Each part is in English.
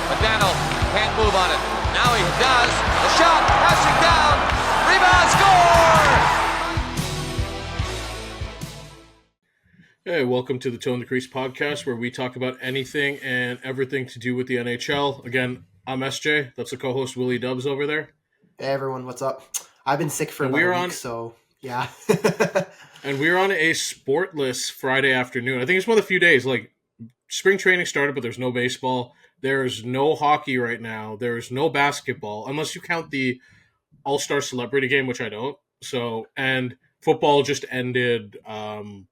McDaniel can't move on it. Now he does. The shot, passing down. Rebound, score! Hey, welcome to the Toe in the Crease podcast, where we talk about anything and everything to do with the NHL. Again, I'm SJ. That's the co-host Willie Dubs over there. Hey everyone, what's up? I've been sick for about a week, so yeah. And we're on a sportless Friday afternoon. I think it's one of the few days, like, spring training started, but there's no baseball. There's no hockey right now. There's no basketball, unless you count the All-Star Celebrity Game, which I don't. So, and football just ended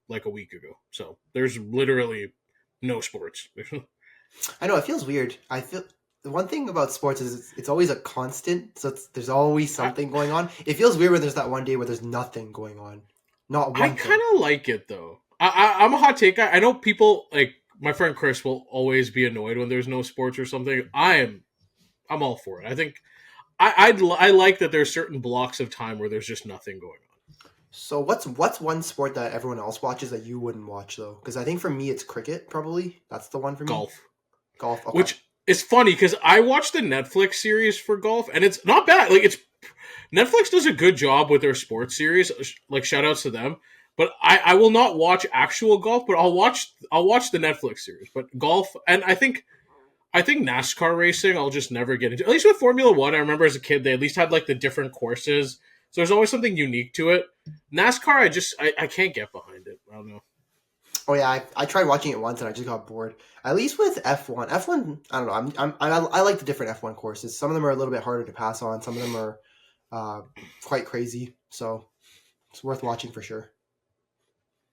like a week ago. So there's literally no sports. I know, it feels weird. I feel the one thing about sports is it's always a constant, so there's always something going on. It feels weird when there's that one day where there's nothing going on. Not one I kind of like it, though. I'm a hot take guy. I know people, like, my friend Chris will always be annoyed when there's no sports or something. I'm all for it. I think I like that there's certain blocks of time where there's just nothing going on. So what's one sport that everyone else watches that you wouldn't watch, though? Because I think for me it's cricket, probably. That's the one for me. Golf. Okay. Which is funny because I watched the Netflix series for golf, and it's not bad. Like, it's Netflix does a good job with their sports series. Like, shout outs to them. But I will not watch actual golf, but I'll watch the Netflix series. But golf, and I think NASCAR racing, I'll just never get into. At least with Formula One, I remember as a kid, they at least had like the different courses. So there's always something unique to it. NASCAR, I can't get behind it. I don't know. Oh yeah, I tried watching it once and I just got bored. At least with F1, I don't know. I like the different F1 courses. Some of them are a little bit harder to pass on. Some of them are quite crazy. So it's worth watching for sure.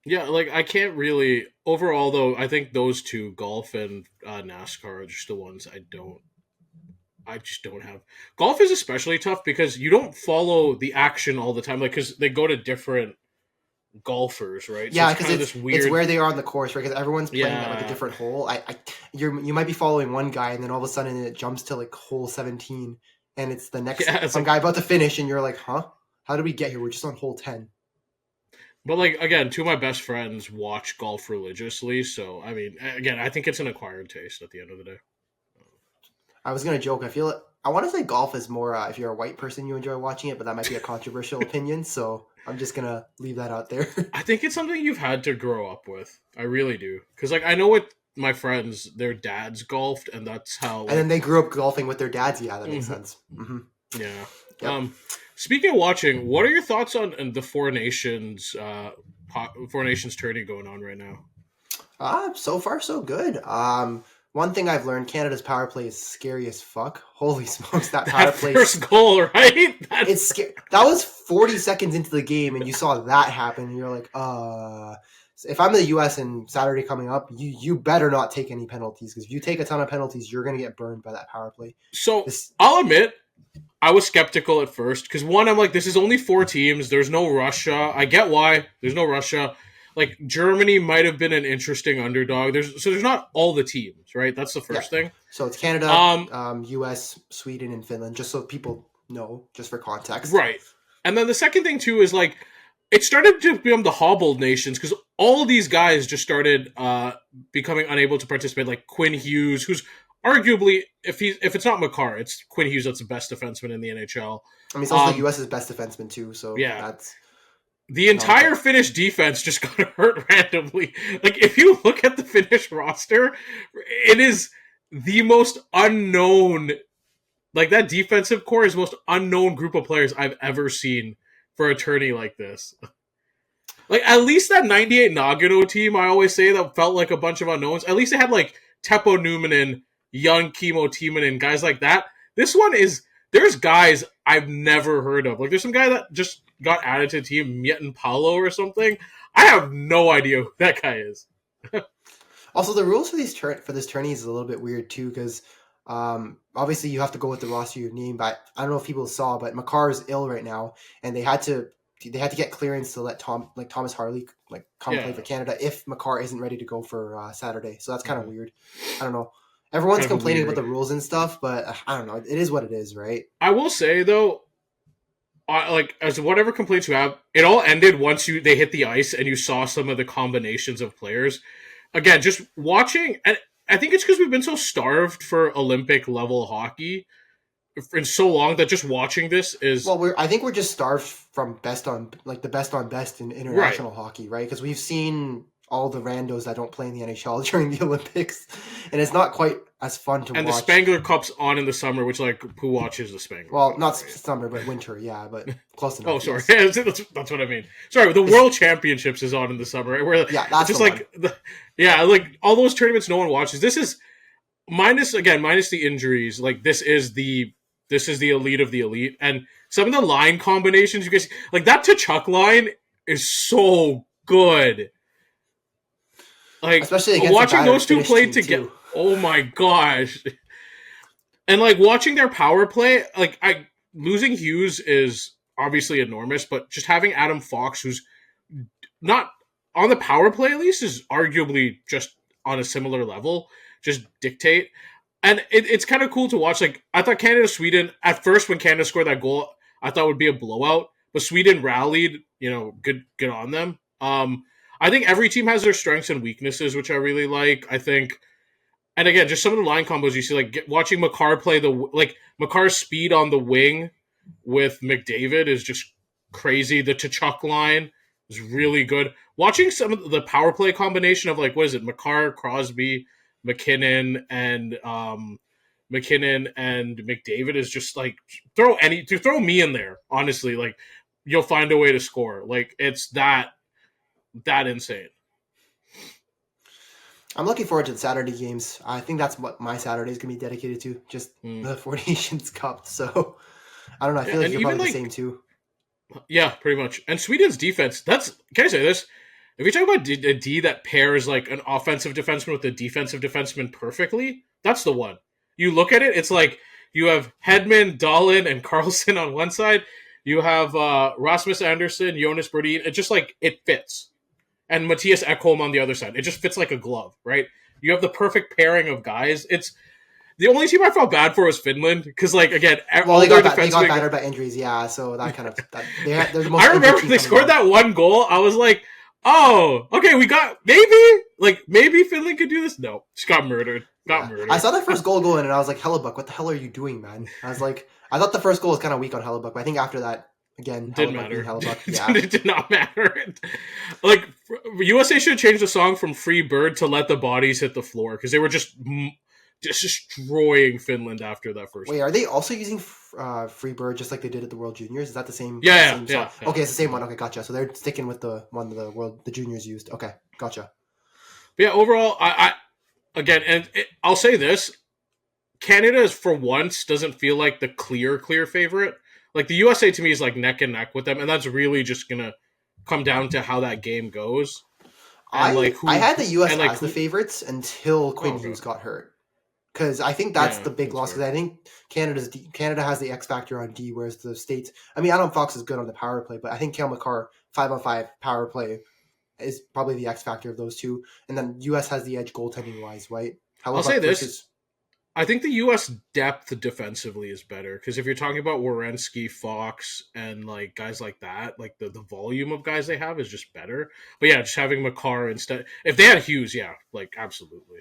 Yeah, like, I can't really... Overall, though, I think those two, golf and NASCAR, are just the ones I just don't have. Golf is especially tough because you don't follow the action all the time, like, because they go to different golfers, right? Yeah, because it's where they are on the course, right? Because everyone's playing at like a different hole. You might be following one guy, and then all of a sudden it jumps to like hole 17, and it's the next guy about to finish, and you're like, huh? How did we get here? We're just on hole 10. But, like, again, two of my best friends watch golf religiously, so, I mean, again, I think it's an acquired taste at the end of the day. I was going to joke. I want to say golf is more, if you're a white person, you enjoy watching it, but that might be a controversial opinion, so I'm just going to leave that out there. I think it's something you've had to grow up with. I really do. Because, like, I know with my friends, their dads golfed, and that's how... Like, and then they grew up golfing with their dads. Yeah, that makes sense. Mm-hmm. Yeah. Yep. Speaking of watching, what are your thoughts on the Four Nations tourney going on right now? So far so good. One thing I've learned, Canada's power play is scary as fuck. Holy smokes, that power play! First goal, right? It's scary. That was 40 seconds into the game, and you saw that happen. And you're like, if I'm in the U.S. and Saturday coming up, you better not take any penalties, because if you take a ton of penalties, you're gonna get burned by that power play. So I'll admit, I was skeptical at first because, one, I'm like, this is only 4 teams. There's no Russia. I get why there's no Russia. Like, Germany might have been an interesting underdog. There's not all the teams, right? That's the first thing. So it's Canada, U.S., Sweden, and Finland, just so people know, just for context. Right. And then the second thing, too, is, like, it started to become the hobbled nations because all these guys just started becoming unable to participate, like Quinn Hughes, who's arguably, if it's not Makar, it's Quinn Hughes that's the best defenseman in the NHL. I mean, it's also the U.S.'s best defenseman, too, so that's... The entire Finnish defense just got hurt randomly. Like, if you look at the Finnish roster, it is the most unknown... Like, that defensive core is the most unknown group of players I've ever seen for a tourney like this. Like, at least that 98 Nagano team, I always say, that felt like a bunch of unknowns. At least it had, like, Teppo Numminen, young Kimmo Timonen, guys like that. This one is... There's guys I've never heard of. Like, there's some guy that just got added to the team, Mietin Paulo or something. I have no idea who that guy is. Also, the rules for this tourney is a little bit weird, too, because obviously you have to go with the roster you name, but I don't know if people saw, but Makar is ill right now, and they had to get clearance to let Thomas Harley come play for Canada if Makar isn't ready to go for Saturday. So that's kind of weird. I don't know. Everyone's complaining about the rules and stuff, but I don't know. It is what it is, right? I will say, though, as whatever complaints you have, it all ended once they hit the ice and you saw some of the combinations of players. Again, just watching, and I think it's because we've been so starved for Olympic level hockey for so long that just watching this is Well, I think we're just starved from the best on best in right. international hockey, right? Because we've seen all the randos that don't play in the NHL during the Olympics, and it's not quite as fun to And the watch. Spangler Cup's on in the summer, which like who watches the Spangler Well, Cup? not Right? summer, but winter, yeah, but close enough. Oh, sorry. Yes. That's what I mean. Sorry, the World Championships is on in the summer, right? Where Yeah, it's that's just the like, like all those tournaments no one watches. This is minus the injuries. Like this is the elite of the elite, and some of the line combinations you guys like that to Chuck line is so good. Like especially against watching a battered those two Finnish play team, together. too. Oh my gosh. And like watching their power play, like losing Hughes is obviously enormous, but just having Adam Fox, who's not on the power play at least, is arguably just on a similar level, just dictate. And it's kind of cool to watch. Like I thought Canada-Sweden at first when Canada scored that goal, I thought it would be a blowout, but Sweden rallied. Good on them. I think every team has their strengths and weaknesses, which I really like. I think. And again, just some of the line combos you see, like watching Makar play Makar's speed on the wing with McDavid is just crazy. The Tkachuk line is really good. Watching some of the power play combination of like what is it, Makar, Crosby, McKinnon, and McDavid is just like throw me in there. Honestly, like you'll find a way to score. Like it's that insane. I'm looking forward to the Saturday games. I think that's what my Saturday is going to be dedicated to, just the Four Nations Cup. So, I don't know. I feel like you're probably the same too. Yeah, pretty much. And Sweden's defense, can I say this? If you talk about a D that pairs like an offensive defenseman with a defensive defenseman perfectly, that's the one. You look at it, it's like you have Hedman, Dahlin, and Carlson on one side. You have Rasmus Andersson, Jonas Brodin. It just like, it fits. And Matthias Ekholm on the other side. It just fits like a glove, right? You have the perfect pairing of guys. It's the only team I felt bad for was Finland because, like, again, they got battered by injuries, yeah. So that kind of they're the most. I remember they scored that one goal. I was like, oh, okay, we got maybe Finland could do this. No, just got murdered. Murdered. I saw that first goal go in, and I was like, Hellebuck, what the hell are you doing, man? I was like, I thought the first goal was kind of weak on Hellebuck, but I think after that. Again, didn't matter. Yeah. It did not matter. Like USA should change the song from "Free Bird" to "Let the Bodies Hit the Floor" because they were just destroying Finland after that first. Wait, are they also using "Free Bird" just like they did at the World Juniors? Is that the same? Yeah. Okay, it's the same one. Okay, gotcha. So they're sticking with the one the Juniors used. Okay, gotcha. But yeah, overall, I'll say this: Canada, for once, doesn't feel like the clear favorite. Like, the USA, to me, is, like, neck and neck with them, and that's really just going to come down to how that game goes. And, I had the US as the favorites until Quinn Hughes got hurt. Because I think that's the big loss, because I think Canada has the X factor on D, whereas the States... I mean, Adam Fox is good on the power play, but I think Cale Makar, 5-on-5 power play, is probably the X factor of those two. And then US has the edge goaltending-wise, right? I'll say this. I think the U.S. depth defensively is better because if you're talking about Werenski, Fox, and like guys like that, like the volume of guys they have is just better. But yeah, just having Makar instead. If they had Hughes, yeah, like absolutely.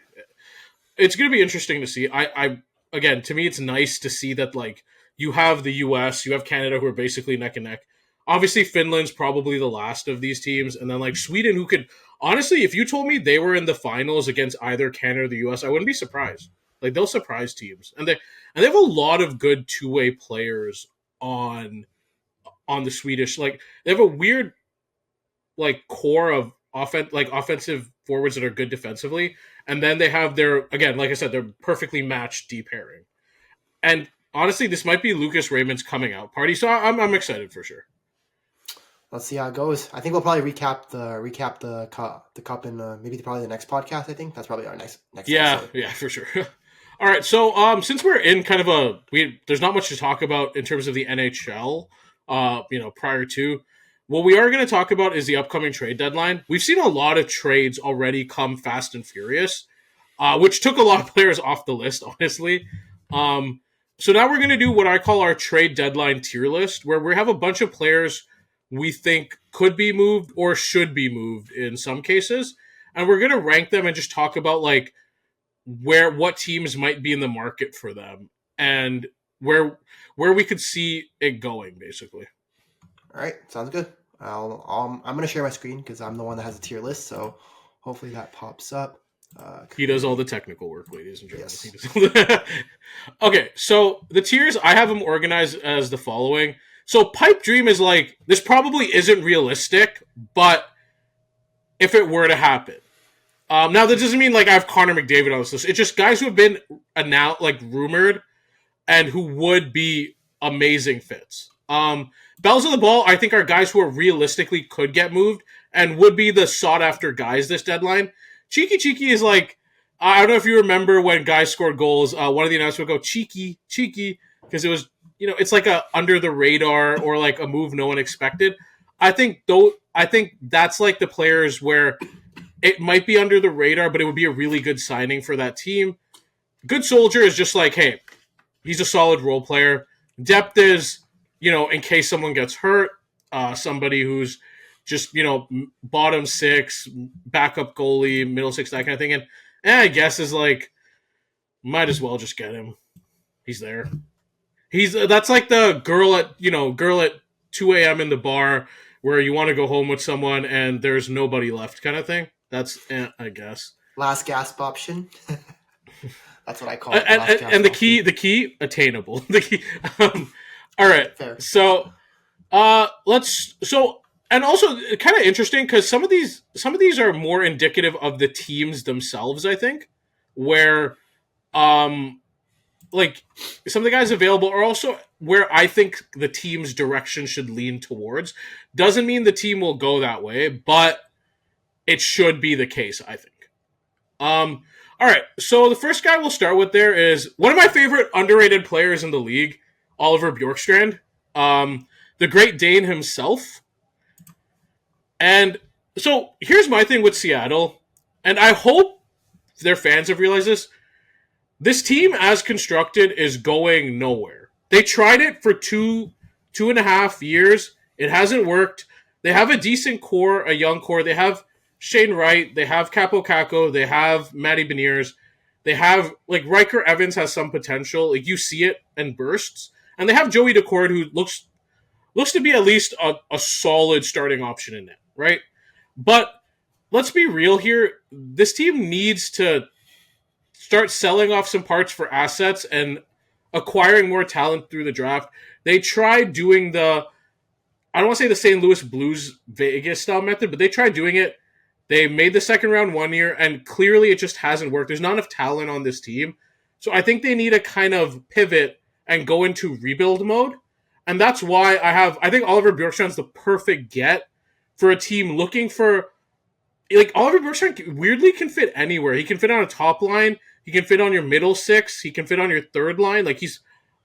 It's going to be interesting to see. I again, to me, it's nice to see that like you have the U.S., you have Canada, who are basically neck and neck. Obviously, Finland's probably the last of these teams, and then like Sweden, who could honestly, if you told me they were in the finals against either Canada or the U.S., I wouldn't be surprised. Like they'll surprise teams, and they have a lot of good two-way players on the Swedish. Like they have a weird like core of offensive forwards that are good defensively, and then they have their like I said, they're perfectly matched D pairing. And honestly, this might be Lucas Raymond's coming out party, so I'm excited for sure. Let's see how it goes. I think we'll probably recap the cup in maybe probably the next podcast. I think that's probably our next episode. Yeah, for sure. All right, so since we're in kind of there's not much to talk about in terms of the NHL, prior to, what we are going to talk about is the upcoming trade deadline. We've seen a lot of trades already come fast and furious, which took a lot of players off the list, honestly. So now we're going to do what I call our trade deadline tier list, where we have a bunch of players we think could be moved or should be moved in some cases, and we're going to rank them and just talk about like what teams might be in the market for them and where we could see it going, basically. All right, sounds good. I'm gonna share my screen because I'm the one that has a tier list, so hopefully that pops up. He does all the technical work, ladies and gentlemen. Yes. He does all the... Okay, so the tiers, I have them organized as the following. So Pipe Dream is like, this probably isn't realistic, but if it were to happen. Now, that doesn't mean like I have Connor McDavid on this list. It's just guys who have been rumored and who would be amazing fits. Bells of the Ball, I think, are guys who are realistically could get moved and would be the sought-after guys this deadline. Cheeky is like, I don't know if you remember when guys scored goals, one of the announcers would go, cheeky, because it was, it's like a under the radar or like a move no one expected. I think that's like the players where it might be under the radar, but it would be a really good signing for that team. Good Soldier is just like, hey, he's a solid role player. Depth is, in case someone gets hurt, somebody who's just, bottom six, backup goalie, middle six, that kind of thing. And I guess is like, might as well just get him. He's there. That's like the girl at 2 a.m. in the bar where you want to go home with someone and there's nobody left kind of thing. That's, I guess. Last gasp option. That's what I call it. And the key, attainable. The key. All right. Fair. So, and also kind of interesting because some of these are more indicative of the teams themselves, I think, where, like some of the guys available are also where I think the team's direction should lean towards. Doesn't mean the team will go that way, but it should be the case, I think. All right. So the first guy we'll start with there is one of my favorite underrated players in the league, Oliver Bjorkstrand, the Great Dane himself. And so here's my thing with Seattle, and I hope their fans have realized this. This team, as constructed, is going nowhere. They tried it for two and a half years. It hasn't worked. They have a decent core, a young core. They have Shane Wright. They have Capo Caco. They have Matty Beniers. They have, like, Riker Evans has some potential. Like, you see it and bursts. And they have Joey Decord, who looks to be at least a solid starting option in net, right? But let's be real here. This team needs to start selling off some parts for assets and acquiring more talent through the draft. They tried doing I don't want to say the St. Louis Blues Vegas style method, but they tried doing it. They made the second round 1 year, and clearly it just hasn't worked. There's not enough talent on this team. So I think they need to kind of pivot and go into rebuild mode. And that's why I think Oliver Bjorkstrand's the perfect get for a team looking for, like, Oliver Bjorkstrand weirdly can fit anywhere. He can fit on a top line. He can fit on your middle six. He can fit on your third line. Like,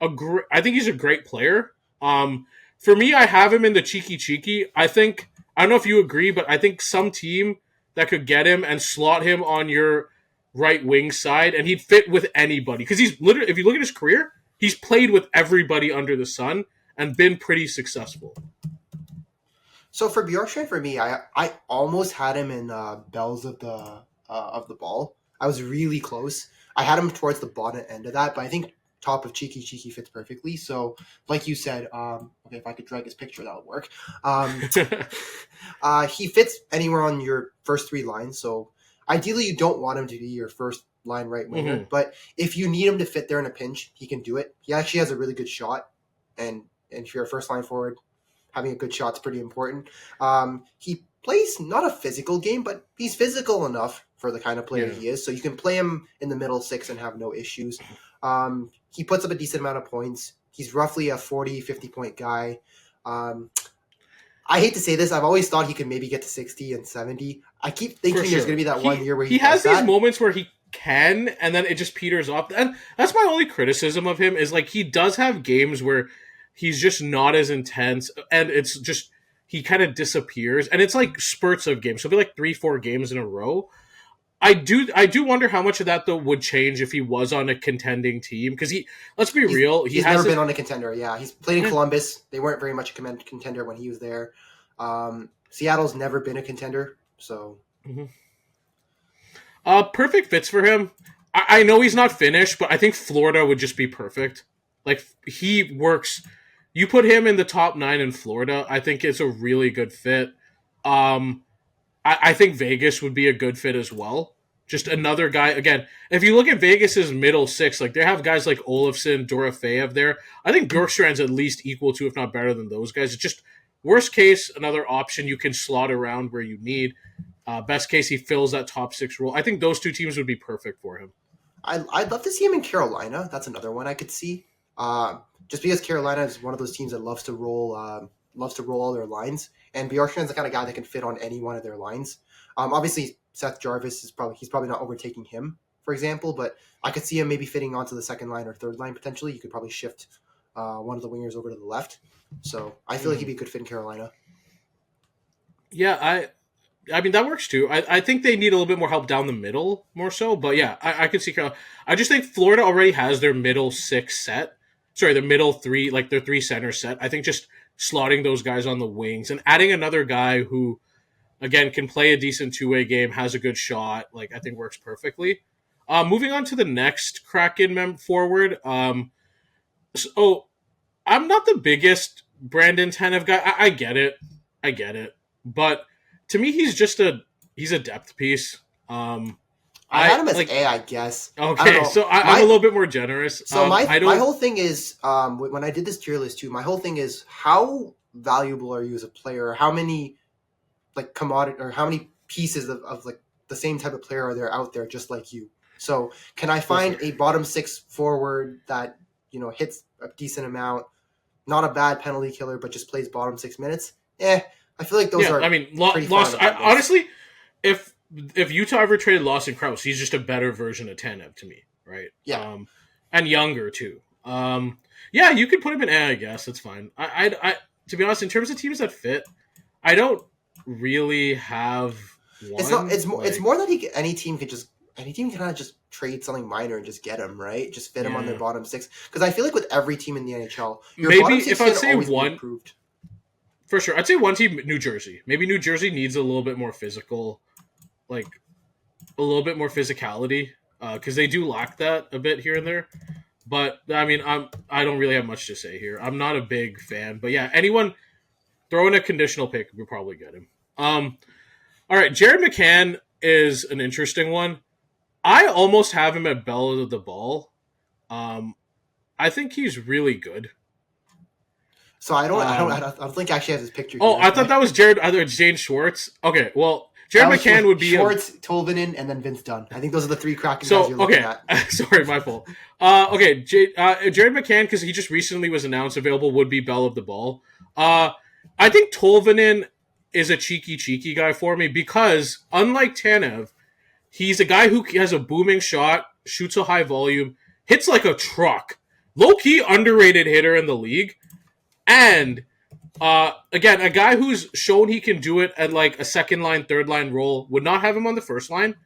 I think he's a great player. For me, I have him in the cheeky. I don't know if you agree, but I think some team that could get him and slot him on your right wing side, and he'd fit with anybody. Because he's literally, if you look at his career, he's played with everybody under the sun and been pretty successful. So for Bjorkstrand, for me, I almost had him in Bells of the Ball. I was really close. I had him towards the bottom end of that, but I think top of Cheeky fits perfectly. So, like you said, okay, if I could drag his picture, that would work. He fits anywhere on your first three lines. So, ideally, you don't want him to be your first line right winger. Mm-hmm. But if you need him to fit there in a pinch, he can do it. He actually has a really good shot. And if you're a first line forward, having a good shot is pretty important. He plays not a physical game, but he's physical enough for the kind of player he is. So you can play him in the middle six and have no issues. He puts up a decent amount of points. He's roughly a 40, 50-point guy. I hate to say this. I've always thought he could maybe get to 60 and 70. I keep thinking there's going to be that 1 year where he has these that. moments where he can, and then it just peters off. And that's my only criticism of him is, like, he does have games where he's just not as intense, and it's just he kind of disappears. And it's like spurts of games. So it'll be like 3-4 games in a row. I do wonder how much of that, though, would change if he was on a contending team. Because let's be real. He's never been on a contender, yeah. He's played in Columbus. They weren't very much a contender when he was there. Seattle's never been a contender, so. Mm-hmm. Perfect fits for him. I know he's not finished, but I think Florida would just be perfect. Like, he works. You put him in the top 9 in Florida, I think it's a really good fit. Um, I think Vegas would be a good fit as well. Just another guy. Again, if you look at Vegas's middle 6, like, they have guys like Olofsson, Dorofeev there. I think Bjorkstrand's at least equal to, if not better than those guys. It's just worst case, another option you can slot around where you need. Best case, he fills that top 6 role. I think those two teams would be perfect for him. I'd love to see him in Carolina. That's another one I could see. Just because Carolina is one of those teams that loves to roll all their lines, and Bjorkstrand's the kind of guy that can fit on any one of their lines. Obviously, Seth Jarvis is probably not overtaking him, for example, but I could see him maybe fitting onto the second line or third line potentially. You could probably shift one of the wingers over to the left. So I feel like he'd be a good fit in Carolina. Yeah, I mean, that works too. I think they need a little bit more help down the middle, more so. But yeah, I could see Carolina. I just think Florida already has their middle 6 set. Sorry, the middle 3, like their 3 center set. I think just slotting those guys on the wings and adding another guy who, again, can play a decent 2-way game, has a good shot, like, I think works perfectly. Moving on to the next Kraken forward. So I'm not the biggest Brandon Tanev guy. I get it. But to me, he's a depth piece. I had him as like, A, I guess. Okay, so I'm a little bit more generous. So my whole thing is, when I did this tier list too, my whole thing is how valuable are you as a player? How many like commodity or how many pieces of like the same type of player are there out there just like you? So can I find a bottom 6 forward that hits a decent amount, not a bad penalty killer, but just plays bottom 6 minutes? I feel like those are. I mean, honestly, if Utah ever traded Lawson Krause, he's just a better version of Tanev to me, right? Yeah, and younger too. Yeah, you could put him in A, I guess. That's fine. I to be honest, in terms of teams that fit, I don't really have one. It's more that any team can kind of just trade something minor and just get him, right? Just fit him on their bottom 6. Because I feel like with every team in the NHL, your bottom 6 if I'd say always one, be improved. For sure, I'd say one team, New Jersey. Maybe New Jersey needs a little bit more physical, like a little bit more physicality, because they do lack that a bit here and there. But I mean, I don't really have much to say here. I'm not a big fan, but yeah, anyone throw in a conditional pick, we'll probably get him. All right, Jared McCann is an interesting one. I almost have him at Belle of the Ball. I think he's really good. So I don't think I actually have his picture. Oh, I thought that was Jared. Either it's Jane Schwartz. Okay, well, Jared McCann would be Schwartz, Tolvanen, and then Vince Dunn. I think those are the 3 Kraken guys you're looking at. Sorry, my fault. Okay, Jared McCann, because he just recently was announced available, would be Belle of the Ball. I think Tolvanen is a cheeky guy for me because, unlike Tanev, he's a guy who has a booming shot, shoots a high volume, hits like a truck. Low-key underrated hitter in the league. And, again, a guy who's shown he can do it at like a second line, third line role. Would not have him on the first line.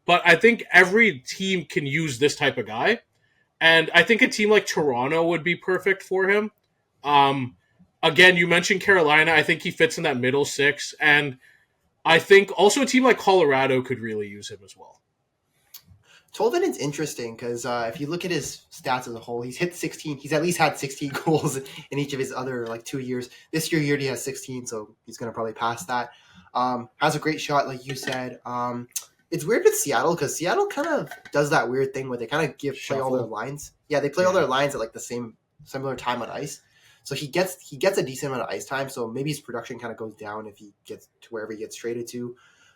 But I think every team can use this type of guy. And I think a team like Toronto would be perfect for him. Again, you mentioned Carolina. I think he fits in that middle 6. And I think also a team like Colorado could really use him as well. Tolvanen's interesting because if you look at his stats as a whole, he's hit 16. He's at least had 16 goals in each of his other 2 years. This year he already has 16, so he's going to probably pass that. Has a great shot, like you said. It's weird with Seattle because Seattle kind of does that weird thing where they kind of play all their lines. Yeah, they play all their lines at like the similar time on ice. So he gets a decent amount of ice time. So maybe his production kind of goes down if he gets to wherever he gets traded to.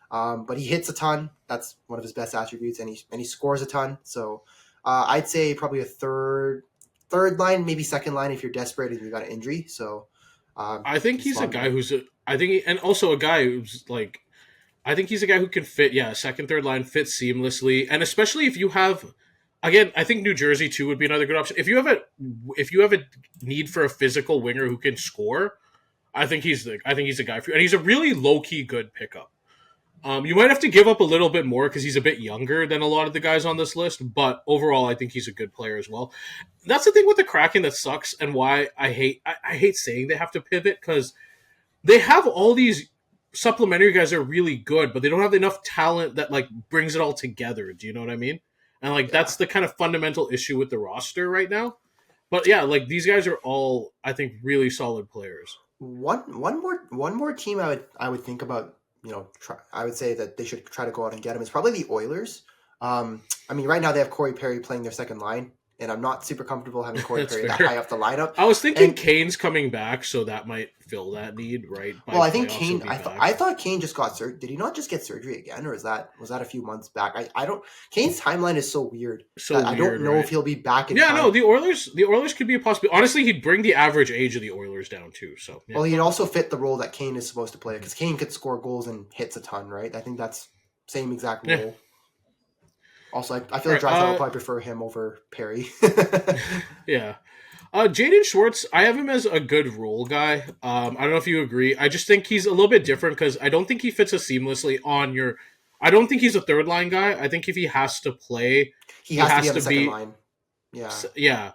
But he hits a ton. That's one of his best attributes, and he scores a ton. So I'd say probably a third line, maybe second line if you're desperate and you got an injury. So I think he's a guy who's also a guy who's like, I think he's a guy who can fit, second, third line, fit seamlessly, and especially if you have, again, I think New Jersey too would be another good option. If you have a need for a physical winger who can score, I think he's a guy for you, and he's a really low key good pickup. You might have to give up a little bit more because he's a bit younger than a lot of the guys on this list, but overall, I think he's a good player as well. That's the thing with the Kraken that sucks, and why I hate saying they have to pivot, because they have all these supplementary guys that are really good, but they don't have enough talent that like brings it all together. Do you know what I mean? And like that's the kind of fundamental issue with the roster right now. But yeah, like these guys are all, I think, really solid players. One more team I would think about. I would say that they should try to go out and get him. It's probably the Oilers. I mean, right now they have Corey Perry playing their second line, and I'm not super comfortable having Corey Perry that high up the lineup. I was thinking Kane's coming back, so that might fill that need, right? Well, I think Kane. I thought Kane just got surgery. Did he not just get surgery again, or was that a few months back? I don't. Kane's timeline is so weird. I don't know if he'll be back in time. No, the Oilers could be a possibility. Honestly, he'd bring the average age of the Oilers down too. So well, he'd also fit the role that Kane is supposed to play because Kane could score goals and hits a ton, right? I think that's same exact role. Yeah. Also, I feel like Draisaitl would probably prefer him over Perry. Yeah. Jaden Schwartz, I have him as a good role guy. I don't know if you agree. I just think he's a little bit different because I don't think he fits as seamlessly on your... I don't think he's a third line guy. I think if he has to play... He has to be on the second line. Yeah. Yeah.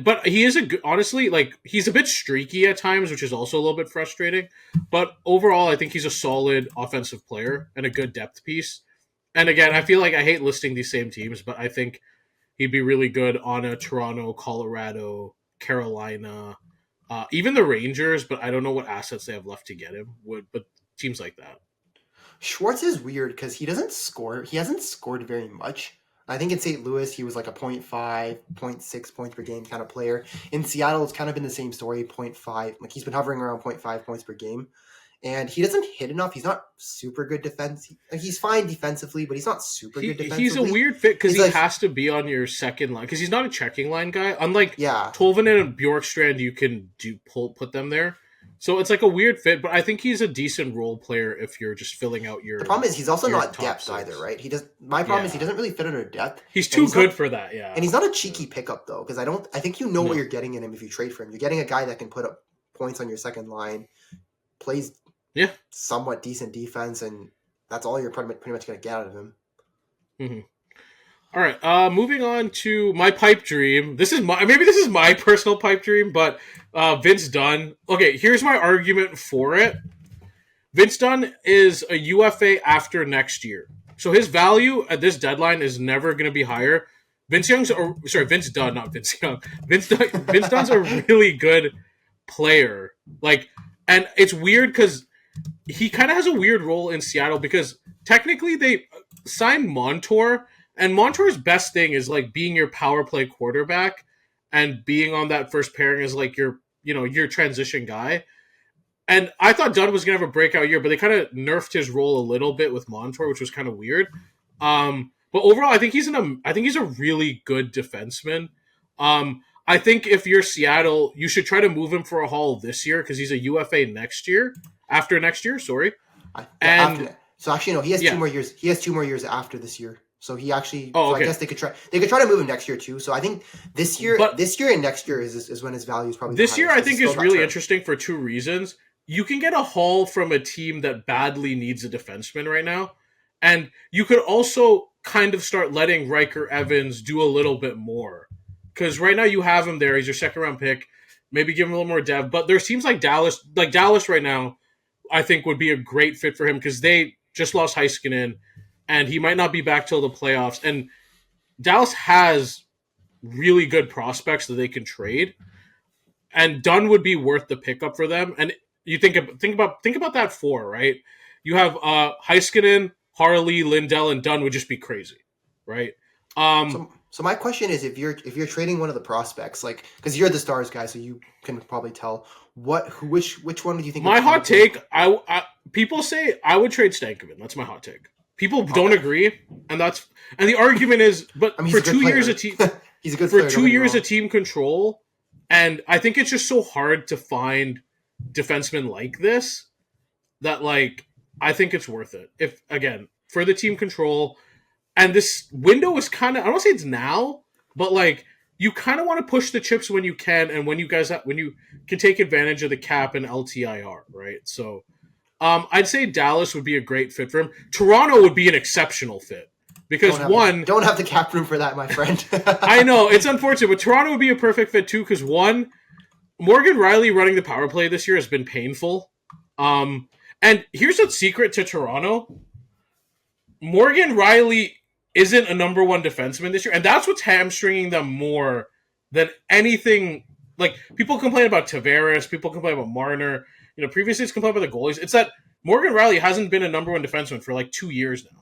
But he is honestly, like, he's a bit streaky at times, which is also a little bit frustrating. But overall, I think he's a solid offensive player and a good depth piece. And again, I feel like I hate listing these same teams, but I think he'd be really good on a Toronto, Colorado, Carolina, even the Rangers, but I don't know what assets they have left to get him. But teams like that. Schwartz is weird because he doesn't score. He hasn't scored very much. I think in St. Louis, he was like a 0.5, 0.6 points per game kind of player. In Seattle, it's kind of been the same story, 0.5. Like he's been hovering around 0.5 points per game. And he doesn't hit enough. He's not super good defense. He's fine defensively, but he's not super good defensively. He's a weird fit because he has to be on your second line because he's not a checking line guy. Unlike Tolvanen and Bjorkstrand, you can put them there. So it's like a weird fit, but I think he's a decent role player if you're just filling out your... The problem is he's also not depth either, right? My problem is he doesn't really fit under depth. He's too good for that, yeah. And he's not a cheeky pickup, though, because I think you know what you're getting in him if you trade for him. You're getting a guy that can put up points on your second line, plays somewhat decent defense, and that's all you're pretty much going to get out of him. Mm-hmm. All right, moving on to my pipe dream. This is my personal pipe dream, but Vince Dunn. Okay, here's my argument for it. Vince Dunn is a UFA after next year, so his value at this deadline is never going to be higher. Vince Dunn, not Vince Young. Vince Dunn's a really good player. And it's weird because he kind of has a weird role in Seattle because technically they signed Montour, and Montour's best thing is like being your power play quarterback and being on that first pairing as like your transition guy. And I thought Dunn was gonna have a breakout year, but they kind of nerfed his role a little bit with Montour, which was kind of weird. But overall, I think he's a really good defenseman. I think if you're Seattle, you should try to move him for a haul this year because he's a UFA after next year. Sorry. So actually, no, he has 2 more years. He has 2 more years after this year. So he actually. Oh, okay. So I guess they could try to move him next year too. So I think this year and next year is when his value is probably. This year, I think is really interesting for 2 reasons. You can get a haul from a team that badly needs a defenseman right now, and you could also kind of start letting Riker Evans do a little bit more. Because right now you have him there. He's your second round pick. Maybe give him a little more depth. But there seems like Dallas right now, I think would be a great fit for him because they just lost Heiskanen and he might not be back till the playoffs. And Dallas has really good prospects that they can trade. And Dunn would be worth the pickup for them. And you think about that 4, right? You have Heiskanen, Harley, Lindell, and Dunn would just be crazy, right? So my question is, if you're trading one of the prospects, like because you're the Stars guy, so you can probably tell which one do you think? My hot take, people say I would trade Stankoven. That's my hot take. People don't agree, and the argument is, but for 2 years of team, he's a good player, for 2 years of team control, and I think it's just so hard to find defensemen like this that I think it's worth it. If again for the team control. And this window is kind of, I don't want to say it's now, but you kind of want to push the chips when you can and when you can take advantage of the cap and LTIR, right? So I'd say Dallas would be a great fit for him. Toronto would be an exceptional fit because don't have the cap room for that, my friend. I know, it's unfortunate, but Toronto would be a perfect fit too because Morgan Rielly running the power play this year has been painful. And here's a secret to Toronto. Morgan Rielly isn't a number one defenseman this year, and that's what's hamstringing them more than anything. Like, people complain about Tavares, people complain about Marner. Previously it's complained about the goalies. It's that Morgan Rielly hasn't been a number one defenseman for like 2 years now.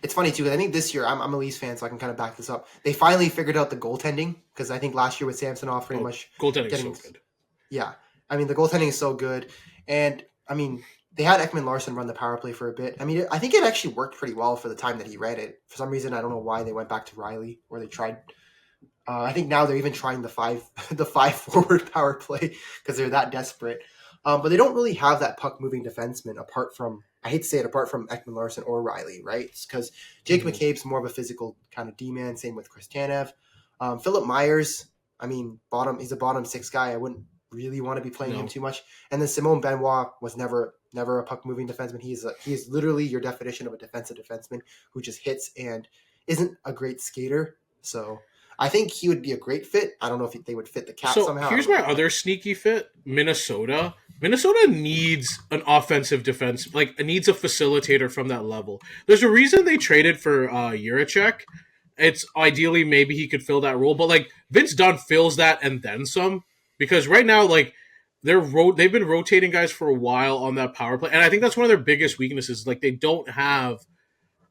It's funny too, because I think this year, I'm a Leafs fan, so I can kind of back this up. They finally figured out the goaltending, because I think last year with Samsonov pretty much goaltending is so good. Yeah, I mean the goaltending is so good, and I mean they had Ekman Larsson run the power play for a bit. I mean, I think it actually worked pretty well for the time that he ran it. For some reason, I don't know why they went back to Rielly, or they tried. I think now they're even trying the five forward power play because they're that desperate. But they don't really have that puck moving defenseman apart from, I hate to say it, apart from Ekman Larsson or Rielly, right? Because Jake McCabe's more of a physical kind of D-man. Same with Chris Tanev. Philip Myers, I mean, he's a bottom six guy. I wouldn't really want to be playing him too much. And then Simone Benoit was never a puck moving defenseman. He is literally your definition of a defensive defenseman who just hits and isn't a great skater. So I think he would be a great fit. I don't know if they would fit the cap somehow. So here's my other sneaky fit: Minnesota. Minnesota needs an offensive defense, like needs a facilitator from that level. There's a reason they traded for Juracek. It's ideally maybe he could fill that role, but like Vince Dunn fills that and then some, because right now like they've been rotating guys for a while on that power play, and I think that's one of their biggest weaknesses. Like they don't have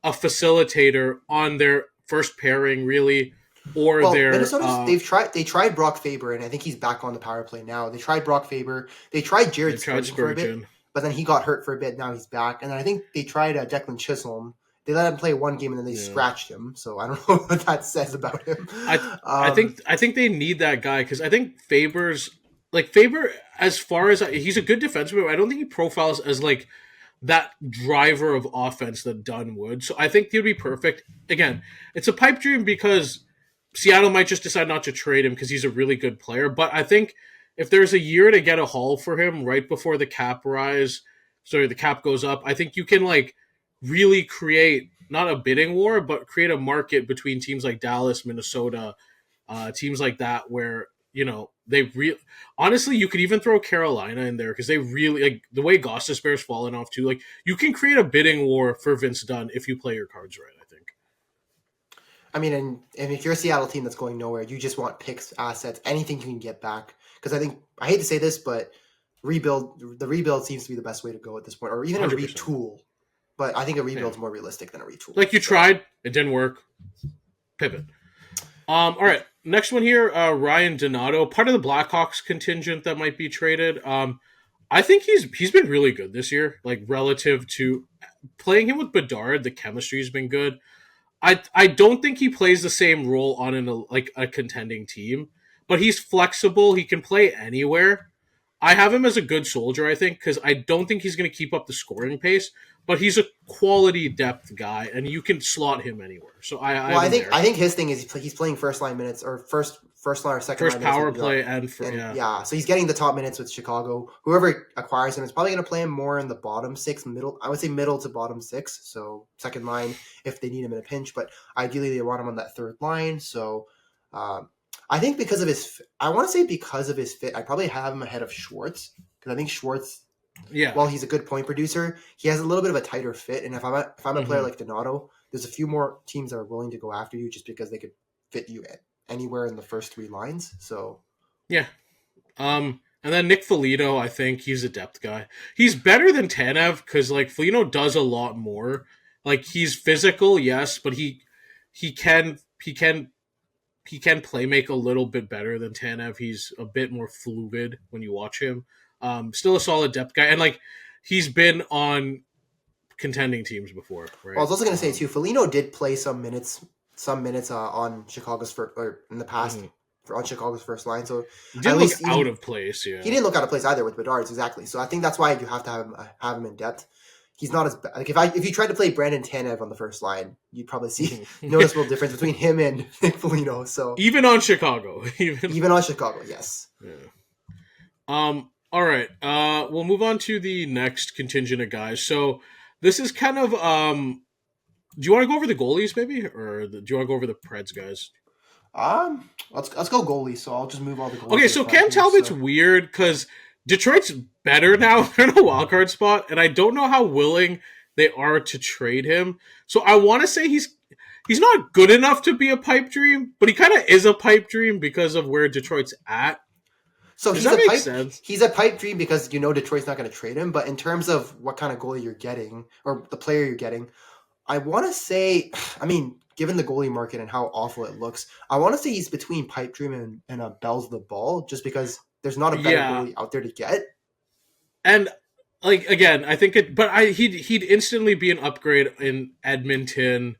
a facilitator on their first pairing really. Minnesota, they tried Brock Faber, and I think he's back on the power play now. They tried Brock Faber. They tried Jared Spurgeon for a bit, but then he got hurt for a bit. Now he's back. And then I think they tried Declan Chisholm. They let him play one game, and then they scratched him. So I don't know what that says about him. I think they need that guy, because I think Faber, as far as he's a good defenseman, but I don't think he profiles as like that driver of offense that Dunn would. So I think he would be perfect. Again, it's a pipe dream because Seattle might just decide not to trade him because he's a really good player. But I think if there's a year to get a haul for him right before the cap goes up, I think you can like really create not a bidding war, but create a market between teams like Dallas, Minnesota, teams like that, where honestly, you could even throw Carolina in there because they really like the way Gostisbehere's fallen off too. Like you can create a bidding war for Vince Dunn if you play your cards right, I think. I mean, and if you're a Seattle team that's going nowhere, you just want picks, assets, anything you can get back. Because I hate to say this, but the rebuild seems to be the best way to go at this point, or even 100%. A retool. But I think a rebuild is more realistic than a retool. Like you tried, it didn't work. Pivot. All right, next one here, Ryan Donato, part of the Blackhawks contingent that might be traded. I think he's been really good this year, like relative to playing him with Bedard. The chemistry's been good. I don't think he plays the same role on a contending team, but he's flexible. He can play anywhere. I have him as a good soldier, I think, because I don't think he's going to keep up the scoring pace, but he's a quality depth guy, and you can slot him anywhere. So I think his thing is he's playing first line minutes or first line or second first line power play so he's getting the top minutes with Chicago. Whoever acquires him is probably going to play him more in the bottom six, I would say middle to bottom six, so second line if they need him in a pinch, but ideally they want him on that third line. So I think because of his fit, I probably have him ahead of Schwartz, because I think Schwartz, while he's a good point producer, he has a little bit of a tighter fit. And if I'm a player like Donato, there's a few more teams that are willing to go after you just because they could fit you anywhere in the first three lines. So and then Nick Foligno, I think he's a depth guy. He's better than Tanev because like Foligno does a lot more. Like he's physical, yes, but he can play make a little bit better than Tanev. He's a bit more fluid when you watch him. Still a solid depth guy, and like he's been on contending teams before. Right? Well, I was also going to say too, Foligno did play some minutes on Chicago's in the past on Chicago's first line. So he didn't look out of place. Yeah, he didn't look out of place either with Bedard's, exactly. So I think that's why you have to have him in depth. He's not as bad. Like if you tried to play Brandon Tanev on the first line, you'd probably see noticeable difference between him and Nick Foligno. So even on Chicago, even on Chicago, yes. Yeah. All right. We'll move on to the next contingent of guys. So this is kind of. Do you want to go over the goalies, maybe, or do you want to go over the Preds guys? Let's go goalies. So I'll just move all the goalies. Okay, so Cam Talbot's weird because Detroit's better now. They're in a wild card spot, and I don't know how willing they are to trade him. So I want to say he's not good enough to be a pipe dream, but he kind of is a pipe dream because of where Detroit's at. So Does he's that a make pipe. sense? He's a pipe dream because you know Detroit's not going to trade him. But in terms of what kind of goalie you're getting or the player you're getting, I want to say, I mean, given the goalie market and how awful it looks, I want to say he's between pipe dream and a bells the ball, just because there's not a better goalie out there to get. And like again, I think it, but he'd instantly be an upgrade in Edmonton.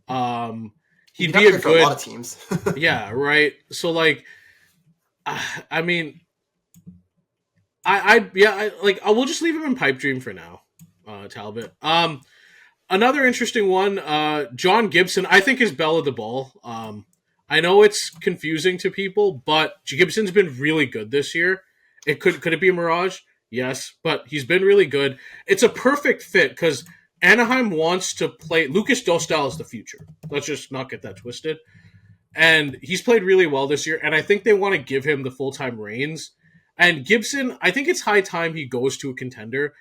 He'd be a for a lot good of teams. yeah, right. So like, I mean, we'll just leave him in pipe dream for now, Talbot. Another interesting one, John Gibson, I think is belle of the ball. I know it's confusing to people, but Gibson's been really good this year. Could it be a mirage? Yes, but he's been really good. It's a perfect fit because Anaheim wants to play. Lucas Dostal is the future. Let's just not get that twisted. And he's played really well this year, and I think they want to give him the full-time reins. And Gibson, I think it's high time he goes to a contender.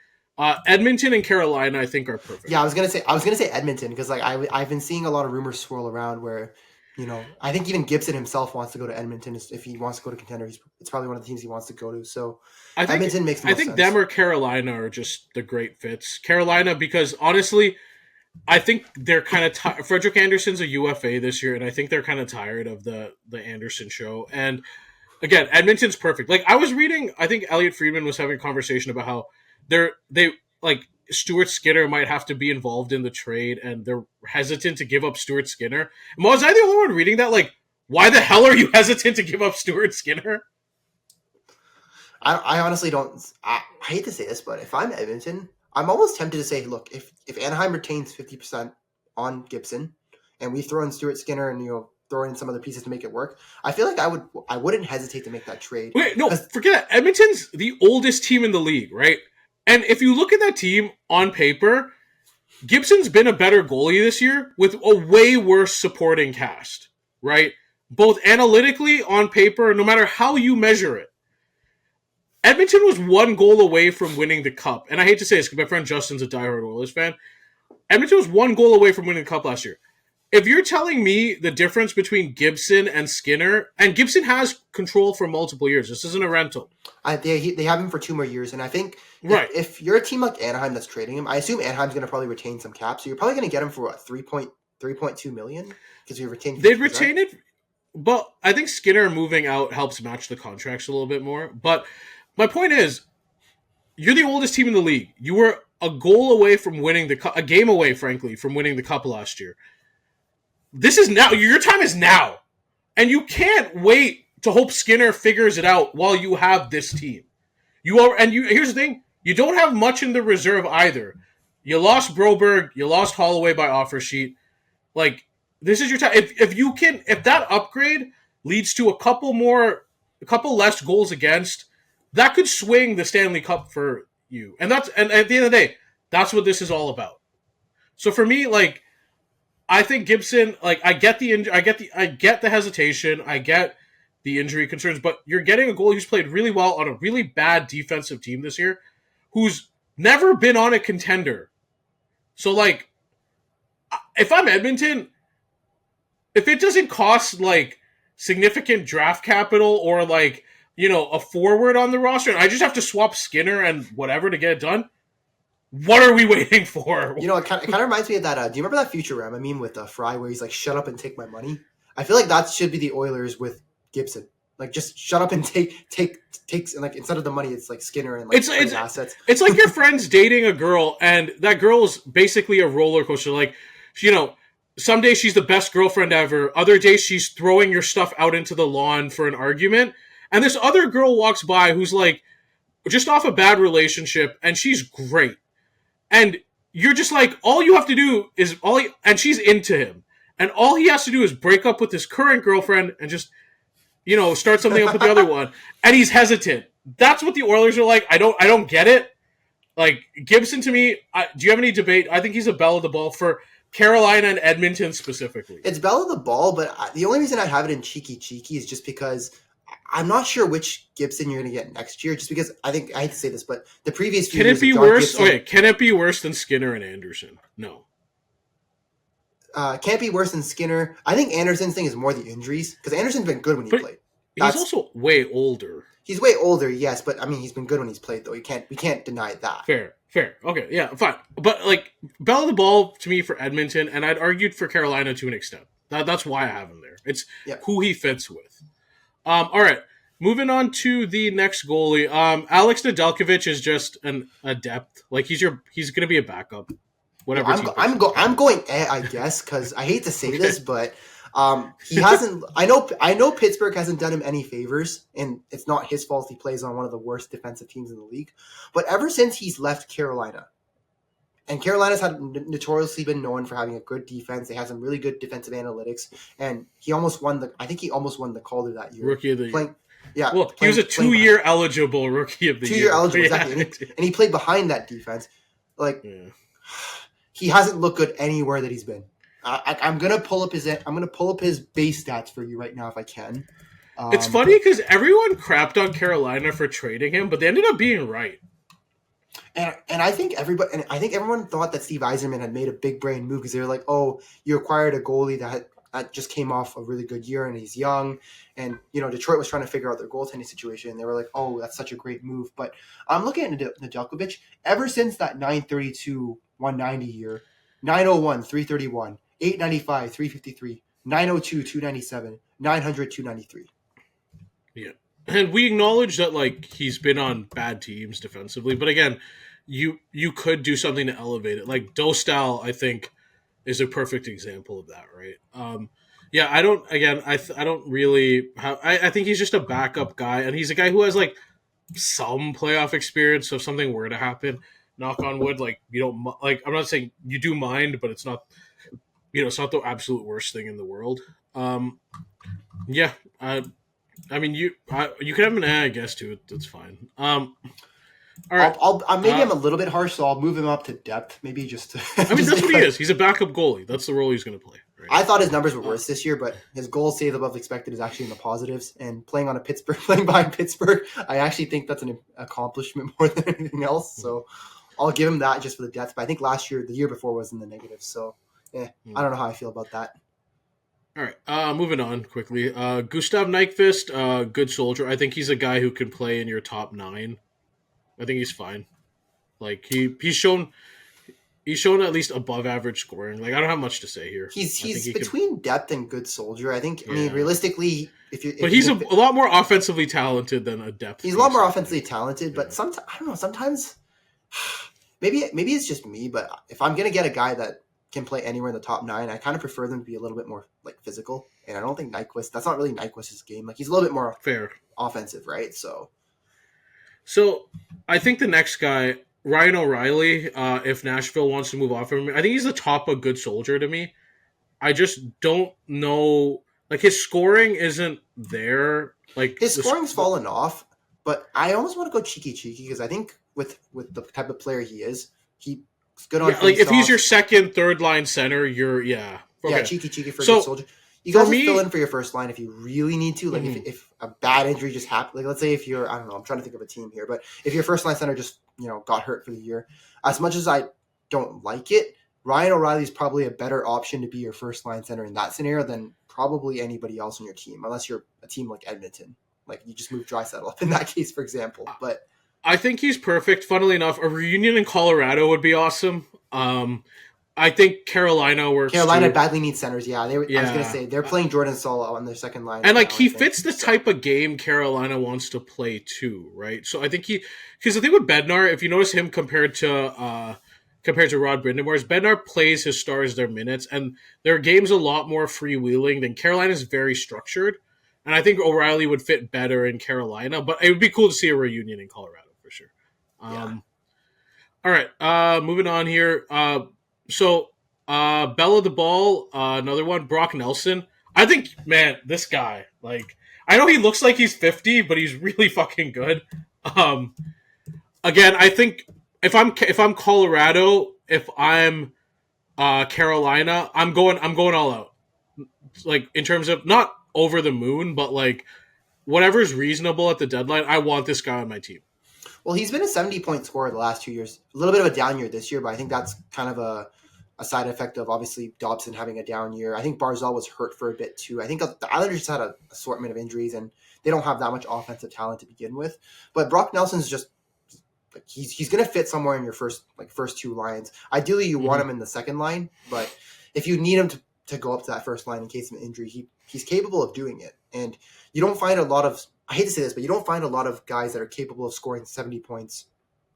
Edmonton and Carolina, I think, are perfect. Yeah, I was gonna say Edmonton because like I've been seeing a lot of rumors swirl around where, you know, I think even Gibson himself wants to go to Edmonton if he wants to go to contender. It's probably one of the teams he wants to go to. So Edmonton makes the most sense. Them or Carolina are just the great fits. Carolina, because honestly, I think they're kind of tired. Frederik Andersen's a UFA this year, and I think they're kind of tired of the Andersen show. And again, Edmonton's perfect. Like I was reading, I think Elliot Friedman was having a conversation about how they like Stuart Skinner might have to be involved in the trade, and they're hesitant to give up Stuart Skinner. And was I the only one reading that? Like, why the hell are you hesitant to give up Stuart Skinner? I honestly don't. I hate to say this, but if I'm Edmonton, I'm almost tempted to say, look, if Anaheim retains 50% on Gibson, and we throw in Stuart Skinner and throw in some other pieces to make it work, I feel like I wouldn't hesitate to make that trade. Wait, no, forget that. Edmonton's the oldest team in the league, right? And if you look at that team on paper, Gibson's been a better goalie this year with a way worse supporting cast, right? Both analytically, on paper, no matter how you measure it. Edmonton was one goal away from winning the Cup. And I hate to say this because my friend Justin's a diehard Oilers fan. Edmonton was one goal away from winning the Cup last year. If you're telling me the difference between Gibson and Skinner, and Gibson has control for multiple years. This isn't a rental. They have him for 2 more years, and I think if you're a team like Anaheim that's trading him, I assume Anaheim's going to probably retain some cap, so you're probably going to get him for what, 3.2 million because you retain. They'd retain it, but I think Skinner moving out helps match the contracts a little bit more. But my point is, you're the oldest team in the league. You were a goal away from winning the Cup, a game away, frankly, from winning the Cup last year. This is now. Your time is now. And you can't wait to hope Skinner figures it out while you have this team. Here's the thing. You don't have much in the reserve either. You lost Broberg. You lost Holloway by offer sheet. Like, this is your time. If that upgrade leads to a couple less goals against, that could swing the Stanley Cup for you. And at the end of the day, that's what this is all about. So for me, like, I think Gibson, like, I get the hesitation, I get the injury concerns, but you're getting a goalie who's played really well on a really bad defensive team this year, who's never been on a contender. So, like, if I'm Edmonton, if it doesn't cost, like, significant draft capital or, like, a forward on the roster, and I just have to swap Skinner and whatever to get it done, what are we waiting for? It kind of reminds me of that. Do you remember that Futurama meme with Fry where he's like, "Shut up and take my money"? I feel like that should be the Oilers with Gibson. Like, just shut up and take, and like instead of the money, it's like Skinner and like it's assets. It's like your friend's dating a girl, and that girl's basically a roller coaster. Like, some days she's the best girlfriend ever. Other days she's throwing your stuff out into the lawn for an argument, and this other girl walks by who's like just off a bad relationship, and she's great. And you're just like, all you have to do is and she's into him. And all he has to do is break up with his current girlfriend and just, start something up with the other one. And he's hesitant. That's what the Oilers are like. I don't get it. Like, Gibson to me, do you have any debate? I think he's a belle of the ball for Carolina and Edmonton specifically. It's belle of the ball, but the only reason I have it in cheeky is just because I'm not sure which Gibson you're going to get next year, just because I think I hate to say this, but the previous few Can years it be of John worse? Gibson, Okay, can it be worse than Skinner and Anderson? No. can't be worse than Skinner. I think Anderson's thing is more the injuries, because Anderson's been good when he But played. he's also way older. He's way older, yes, but I mean he's been good when he's played though. We can't deny that. Fair. Okay, yeah, fine. But like Bell of the ball to me for Edmonton, and I'd argued for Carolina to an extent. That's why I have him there. It's who he fits with. All right. Moving on to the next goalie. Alex Nedeljkovic is just a depth. Like he's gonna be a backup. Whatever. I'm going I guess, because I hate to say this, but he hasn't. I know Pittsburgh hasn't done him any favors, and it's not his fault. He plays on one of the worst defensive teams in the league. But ever since he's left Carolina, and Carolina's had notoriously been known for having a good defense. They have some really good defensive analytics, and he almost won the. I think he almost won the Calder that year. Rookie of the year. Yeah. Well, he was a 2-year eligible rookie of the year. 2-year eligible, exactly. And he played behind that defense. Like he hasn't looked good anywhere that he's been. I'm gonna pull up his base stats for you right now if I can. It's funny because everyone crapped on Carolina for trading him, but they ended up being right. And I think everyone thought that Steve Yzerman had made a big brain move because they were like, "Oh, you acquired a goalie that just came off a really good year and he's young." And Detroit was trying to figure out their goaltending situation. And they were like, "Oh, that's such a great move." But I'm looking at Nedeljkovic ever since that 932 190 year, 901 331, 895 353, 902 297, 900 293. Yeah. And we acknowledge that like he's been on bad teams defensively, but again, you could do something to elevate it. Like Dostal, I think, is a perfect example of that, right? I don't really. I think he's just a backup guy, and he's a guy who has like some playoff experience. So if something were to happen, knock on wood, like you don't like. I'm not saying you do mind, but it's not. It's not the absolute worst thing in the world. I mean, you could have an I guess too. That's fine. All right. Maybe I'm a little bit harsh, so I'll move him up to depth. Maybe just to. I mean, that's what he is. He's a backup goalie. That's the role he's going to play. Right? I thought his numbers were worse this year, but his goals saved above expected is actually in the positives. And playing behind Pittsburgh, I actually think that's an accomplishment more than anything else. So I'll give him that just for the depth. But I think the year before was in the negatives. So I don't know how I feel about that. All right, moving on quickly. Gustav Nyquist, good soldier. I think he's a guy who can play in your top 9. I think he's fine. Like he's shown at least above average scoring. Like I don't have much to say here. He's between depth and good soldier. I think. I mean, realistically, he's a lot more offensively talented than a depth. He's a lot more offensively talented, but sometimes I don't know. Sometimes maybe it's just me, but if I'm gonna get a guy that can play anywhere in the top 9, I kind of prefer them to be a little bit more like physical. And I don't think Nyquist. That's not really Nyquist's game. Like he's a little bit more fair offensive, right? So I think the next guy, Ryan O'Reilly, if Nashville wants to move off of him, I think he's the top of good soldier to me. I just don't know. Like his scoring isn't there. Like his scoring's fallen off, but I almost want to go cheeky because I think with the type of player he is, he's good on. Like if he's your second, third line center, okay. cheeky for good soldier. You guys fill in for your first line if you really need to. Like if a bad injury just happened, like let's say if you're, I don't know, I'm trying to think of a team here, but if your first line center just got hurt for the year, as much as I don't like it, Ryan O'Reilly is probably a better option to be your first line center in that scenario than probably anybody else on your team, unless you're a team like Edmonton, like you just move Draisaitl up in that case, for example. But I think he's perfect. Funnily enough, a reunion in Colorado would be awesome. I think Carolina works. Carolina badly needs centers. Yeah, I was gonna say they're playing Jordan Sala on their second line, and like he fits the type of game Carolina wants to play too, right? So I think because the thing with Bednar, if you notice him compared to Rod Brind'Amour, is Bednar plays his stars their minutes, and their game's a lot more freewheeling than Carolina's very structured, and I think O'Reilly would fit better in Carolina, but it would be cool to see a reunion in Colorado for sure. All right, moving on here. So, Bella the Ball, another one, Brock Nelson. I think, man, this guy, like, I know he looks like he's 50, but he's really fucking good. Again, I think if I'm Colorado, if I'm Carolina, I'm going all out. Like in terms of not over the moon, but like whatever's reasonable at the deadline, I want this guy on my team. Well, he's been a 70-point scorer the last 2 years. A little bit of a down year this year, but I think that's kind of a side effect of obviously Dobson having a down year. I think Barzal was hurt for a bit too. I think the Islanders just had an assortment of injuries, and they don't have that much offensive talent to begin with. But Brock Nelson's just like he's going to fit somewhere in your first two lines. Ideally, you want him in the second line, but if you need him to go up to that first line in case of an injury, he's capable of doing it. And you don't find a lot of, I hate to say this, but you don't find a lot of guys that are capable of scoring 70 points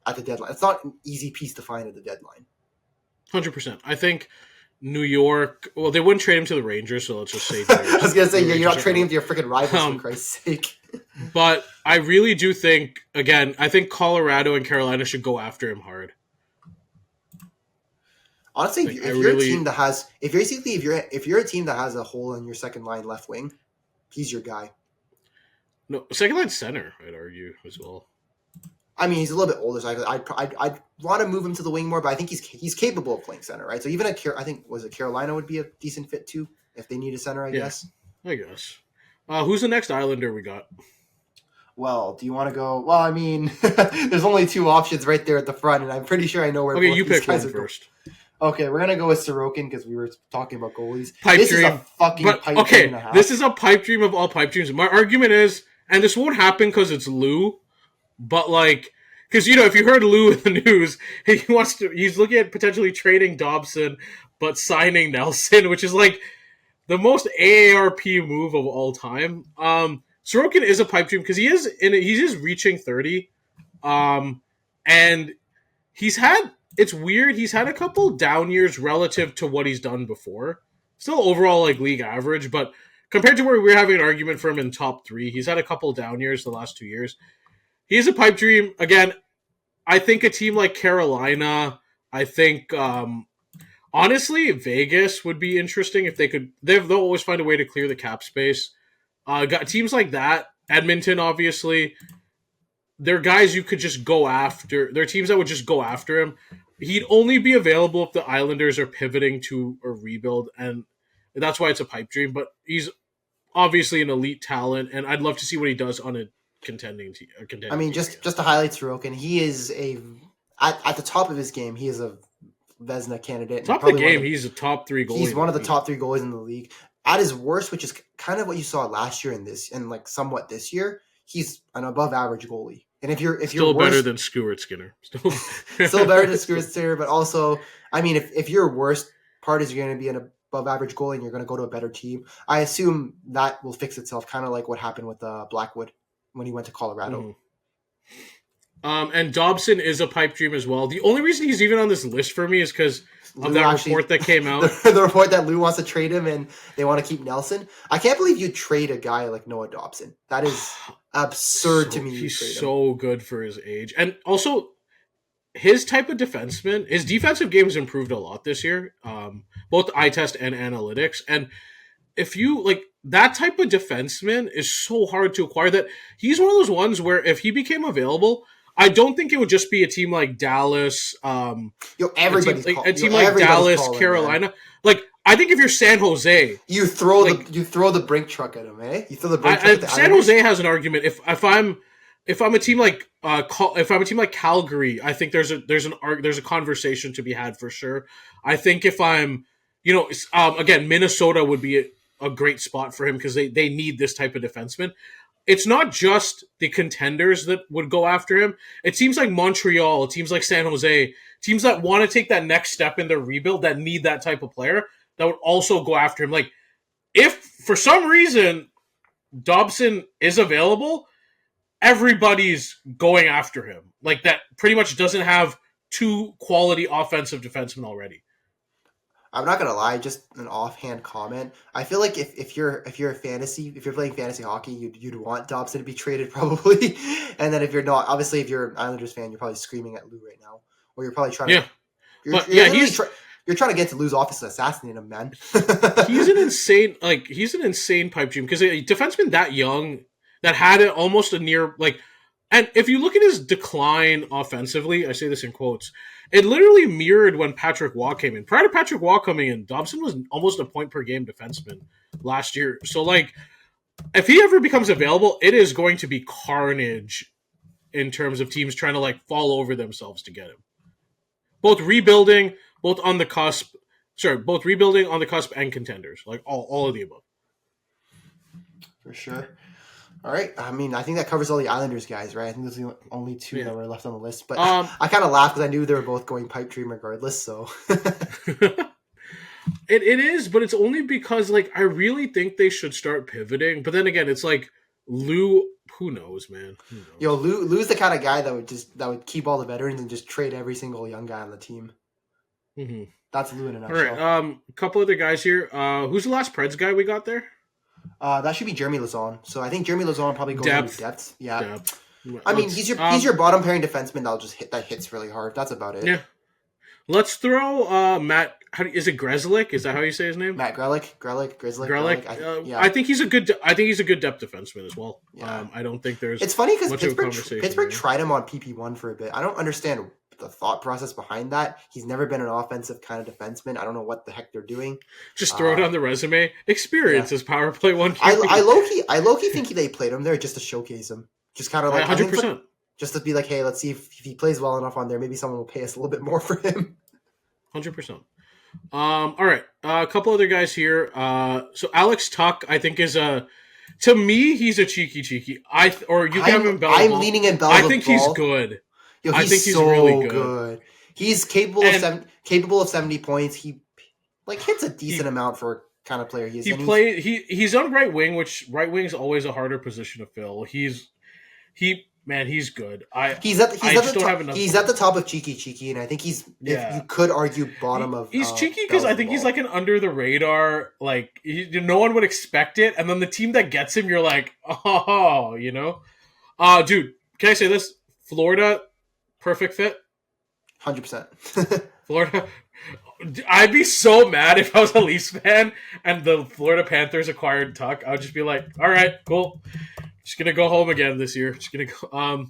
at the deadline. It's not an easy piece to find at the deadline. 100%. I think New York, well, they wouldn't trade him to the Rangers, so let's just say I was going to say, you're not trading him to your freaking rivals, for Christ's sake. But I really do think, again, I think Colorado and Carolina should go after him hard. Honestly, if you're a team that has, if you're a team that has a hole in your second line left wing, he's your guy. No, second line center, I'd argue as well. I mean, he's a little bit older, so I'd want to move him to the wing more, but I think he's capable of playing center, right? So even I think Carolina would be a decent fit too if they need a center, I guess. I guess. Who's the next Islander we got? Well, do you want to go? Well, I mean, there's only two options right there at the front, and I'm pretty sure I know where. Okay, you pick one first. Okay, we're gonna go with Sorokin because we were talking about goalies. This is a fucking pipe dream and a half. This is a pipe dream of all pipe dreams. My argument is, and this won't happen because it's Lou, but because if you heard Lou in the news, he's looking at potentially trading Dobson, but signing Nelson, which is the most AARP move of all time. Sorokin is a pipe dream because he is reaching 30, and it's weird. He's had a couple down years relative to what he's done before. Still overall league average, but compared to where we were having an argument for him in top 3, he's had a couple down years the last 2 years. He is a pipe dream. Again, I think a team like Carolina, I think honestly Vegas would be interesting if they could. They'll always find a way to clear the cap space. Got teams like that. Edmonton, obviously. They're guys you could just go after. They're teams that would just go after him. He'd only be available if the Islanders are pivoting to a rebuild, and that's why it's a pipe dream. But he's obviously an elite talent, and I'd love to see what he does on a contending team. I mean, just to highlight Sorokin, he is at the top of his game. He is a Vezina candidate. Top of the game, he's a top 3 goalie. He's one of the top 3 goalies in the league. At his worst, which is kind of what you saw last year and somewhat this year, he's an above average goalie. And if you're still better than Stuart Skinner, still better than Stuart Skinner, but also, I mean, if your worst part is you're going to be an above average goalie and you're going to go to a better team, I assume that will fix itself, kind of like what happened with Blackwood when he went to Colorado. And Dobson is a pipe dream as well. The only reason he's even on this list for me is because of that report that came out. The report that Lou wants to trade him and they want to keep Nelson. I can't believe you trade a guy like Noah Dobson. That is absurd to me. He's so good for his age. And also, his type of defenseman, his defensive game has improved a lot this year, both eye test and analytics. And if you, that type of defenseman is so hard to acquire that he's one of those ones where if he became available, I don't think it would just be a team like Dallas, everybody's a team like Dallas, Carolina. Man. I think if you're San Jose, you throw the brink truck at him, eh? You throw the brink truck at the San Jose has an argument. If I'm a team like Calgary, I think there's a conversation to be had for sure. I think if I'm, again, Minnesota would be a great spot for him because they need this type of defenseman. It's not just the contenders that would go after him. It seems like Montreal, teams like San Jose, teams that want to take that next step in their rebuild that need that type of player that would also go after him. If for some reason Dobson is available, everybody's going after him. That pretty much doesn't have 2 quality offensive defensemen already. I'm not gonna lie, just an offhand comment. I feel like if you're playing fantasy hockey, you'd want Dobson to be traded probably, and then if you're not, obviously if you're an Islanders fan, you're probably screaming at Lou right now, or you're probably trying to. You're trying to get to Lou's office and assassinate him, man. he's an insane pipe dream because a defenseman that young that had almost a near and if you look at his decline offensively, I say this in quotes, it literally mirrored when Patrick Waugh came in. Prior to Patrick Waugh coming in, Dobson was almost a point per game defenseman last year. So if he ever becomes available, it is going to be carnage in terms of teams trying to like fall over themselves to get him. Both rebuilding, both on the cusp. Sorry, both rebuilding on the cusp and contenders, like all of the above. For sure. All right. I mean, I think that covers all the Islanders guys, right? I think those are the only two that were left on the list. But I kind of laughed because I knew they were both going pipe dream regardless. So it is, but it's only because like I really think they should start pivoting. But then again, it's like Lou. Who knows, man? Who knows? Yo, Lou's the kind of guy that would keep all the veterans and just trade every single young guy on the team. Mm-hmm. That's Lou in a All nutshell. right. A couple other guys here. Who's the last Preds guy we got there? That should be Jeremy Lauzon. So I think Jeremy Lauzon probably goes into depth. Yeah. Depth. I mean, he's your bottom pairing defenseman that hits really hard. That's about it. Yeah. Let's throw Matt. Is it Grzelcyk? Is that how you say his name? Matt Grzelcyk. I think he's a good depth defenseman as well. Yeah. I don't think there's. It's funny because Pittsburgh Pittsburgh tried him on PP1 for a bit. I don't understand the thought process behind that. He's never been an offensive kind of defenseman. I don't know what the heck they're doing. Just throw it on the resume. Experience as power play one. I low key think they played him there just to showcase him. Just kind of like 100%. Just to be like, hey, let's see if he plays well enough on there. Maybe someone will pay us a little bit more for him. 100%. All right. A couple other guys here. So Alex Tuck, I think to me, he's a cheeky. I'm leaning in Bell. I think he's good. Yo, I think he's so really good. He's capable of 70 points. He like hits a decent amount for kind of player he is. He's on right wing, which right wing's always a harder position to fill. He's good. He's at the top of cheeky, and I think you could argue bottom of. He's cheeky because I think he's like an under the radar, like no one would expect it, and then the team that gets him, you're like, oh, dude. Can I say this? Florida, perfect fit. 100%. Florida. I'd be so mad if I was a Leafs fan and the Florida Panthers acquired Tuck. I would just be like, all right, cool. Just gonna go home again this year. Just gonna go.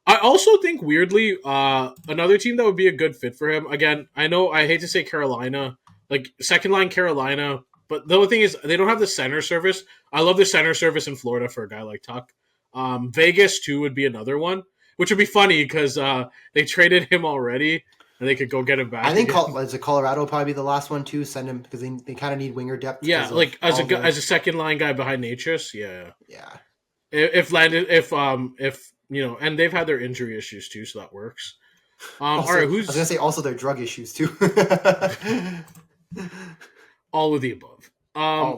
I also think weirdly, another team that would be a good fit for him. Again, I know I hate to say Carolina, like second line Carolina, but the only thing is they don't have the center service. I love the center service in Florida for a guy like Tuck. Vegas too would be another one, which would be funny because they traded him already and they could go get him back. I think Colorado will probably be the last one too. Send him because they kind of need winger depth. Yeah, like as a second line guy behind Natchez. Yeah. If and they've had their injury issues too, so that works. Also, all right, I was gonna say also their drug issues too. All of the above.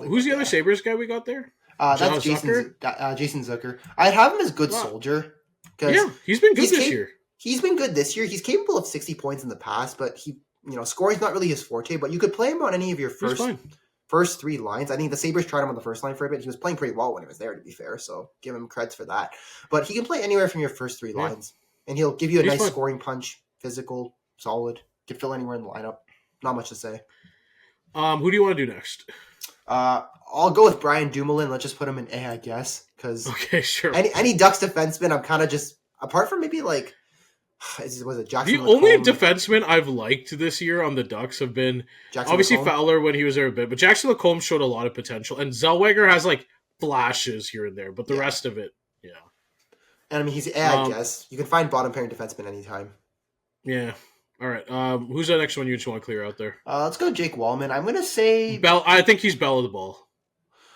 Who's the other Sabres guy we got there? That's Jason Zucker. I'd have him as good soldier. Yeah, he's been good this year. He's been good this year. He's capable of 60 points in the past, but scoring's not really his forte. But you could play him on any of your first three lines. I think the Sabres tried him on the first line for a bit. He was playing pretty well when he was there, to be fair. So give him creds for that. But he can play anywhere from your first three lines, and he'll give you a nice scoring punch, physical, solid. Can fill anywhere in the lineup. Not much to say. Who do you want to do next? I'll go with Brian Dumoulin. Let's just put him in A, I guess. Because any Ducks defenseman, I'm kind of just apart from maybe like was it Jackson? The only defenseman I've liked this year on the Ducks have been obviously Fowler when he was there a bit, but Jackson Lacombe showed a lot of potential, and Zellweger has like flashes here and there, but the rest of it, And I mean, he's A, I guess. You can find bottom pairing defenseman anytime. Yeah. All right. Who's the next one you just want to clear out there? Let's go Jake Wallman. I'm going to say Bell. I think he's Bell of the ball.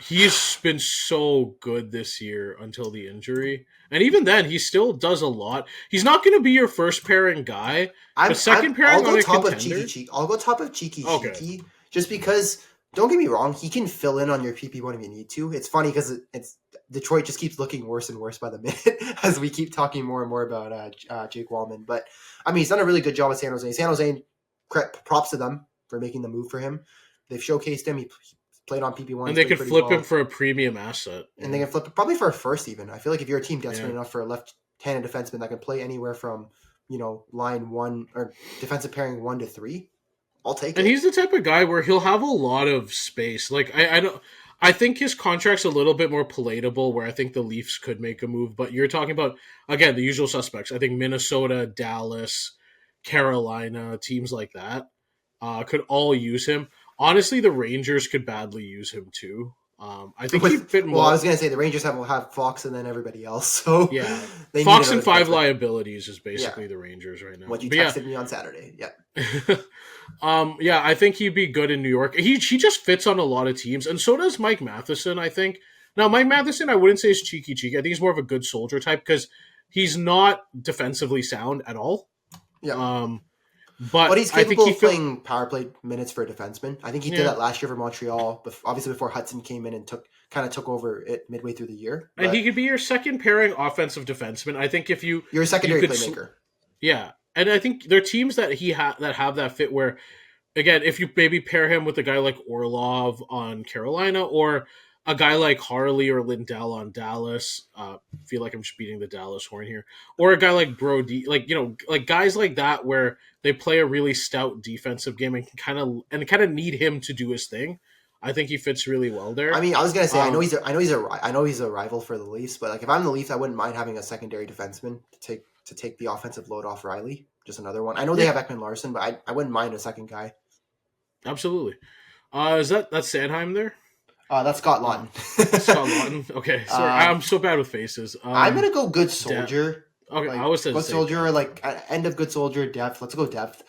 He's been so good this year until the injury. And even then, he still does a lot. He's not going to be your first pairing guy. I'll go top of Cheeky. Just because, don't get me wrong, he can fill in on your PP1 if you need to. It's funny because it's Detroit just keeps looking worse and worse by the minute as we keep talking more and more about Jake Wallman. But, I mean, he's done a really good job at San Jose. San Jose, props to them for making the move for him. They've showcased him. He played on PP1. And they could flip him for a premium asset. And they can flip it probably for a first even. I feel like if you're a team desperate enough for a left-handed defenseman that can play anywhere from, line 1 or defensive pairing 1 to 3, I'll take it. And he's the type of guy where he'll have a lot of space. Like I think his contract's a little bit more palatable where I think the Leafs could make a move, but you're talking about, again, the usual suspects. I think Minnesota, Dallas, Carolina, teams like that could all use him. Honestly, the Rangers could badly use him too. I think he fit more. Well, I was gonna say the Rangers have Fox and then everybody else. So Yeah, they Fox need and 5 defenseman. liabilities is basically the Rangers right now. What you But texted me on Saturday. Yeah. Yeah, I think he'd be good in New York. He just fits on a lot of teams, and so does Mike Matheson, I think. Now, Mike Matheson, I wouldn't say is cheeky. I think he's more of a good soldier type because he's not defensively sound at all. Yeah. But he's I think capable of playing power play minutes for a defenseman. I think he did that last year for Montreal, obviously before Hudson came in and took over it midway through the year. And he could be your second pairing offensive defenseman. I think if you're a secondary playmaker. Yeah, and I think there are teams that that have that fit where, again, if you maybe pair him with a guy like Orlov on Carolina or a guy like Harley or Lindell on Dallas, feel like I'm just beating the Dallas horn here, or a guy like Brody, like guys like that where they play a really stout defensive game and kind of need him to do his thing. I think he fits really well there. I mean, I was gonna say I know he's a rival for the Leafs, but like if I'm the Leafs, I wouldn't mind having a secondary defenseman to take the offensive load off Riley. Just another one. I know they have Ekman Larson, but I wouldn't mind a second guy. Absolutely. Is that's Sanheim there? That's Scott Lawton. Scott Lawton. Okay, sorry, I'm so bad with faces. I'm gonna go good soldier. Okay, like, I was good soldier, like end of good soldier, depth. Let's go depth.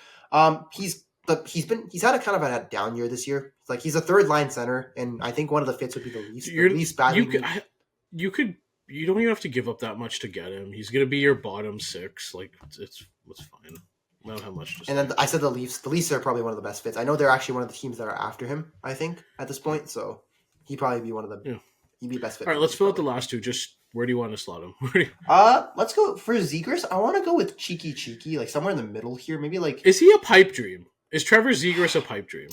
He's had a kind of a down year this year. Like he's a third line center, and I think one of the fits would be the Leafs. You don't even have to give up that much to get him. He's gonna be your bottom 6. Like it's fine. I don't have much to say. And then I said the Leafs. The Leafs are probably one of the best fits. I know they're actually one of the teams that are after him. I think at this point, so he'd probably be one of the. Yeah. He'd be best fit. All right, let's fill out the last two. Just where do you want to slot him? Let's go for Zegras. I want to go with cheeky, like somewhere in the middle here. Maybe like. Is he a pipe dream? Is Trevor Zegras a pipe dream?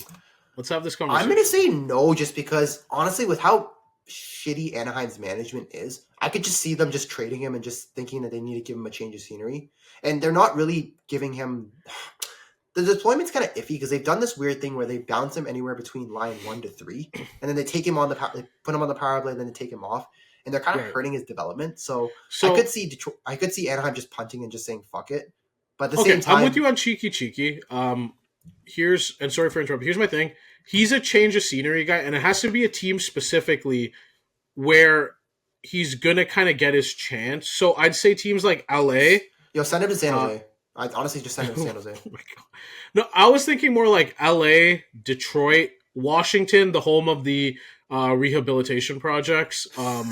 Let's have this conversation. I'm going to say no, just because honestly, with how shitty Anaheim's management is, I could just see them just trading him and just thinking that they need to give him a change of scenery, and they're not really giving him. The deployment's kind of iffy because they've done this weird thing where they bounce him anywhere between line 1 to 3, and then they take him on they put him on the power play, then they take him off, and they're kind of hurting his development. So I could see Anaheim just punting and just saying fuck it. But at the same time, I'm with you on cheeky. Sorry for interrupting. Here's my thing. He's a change of scenery guy, and it has to be a team specifically where he's gonna kind of get his chance. So I'd say teams like LA. Yo, send him to San Jose. I'd honestly just send him to San Jose. Oh my God. No, I was thinking more like LA, Detroit, Washington, the home of the rehabilitation projects. Can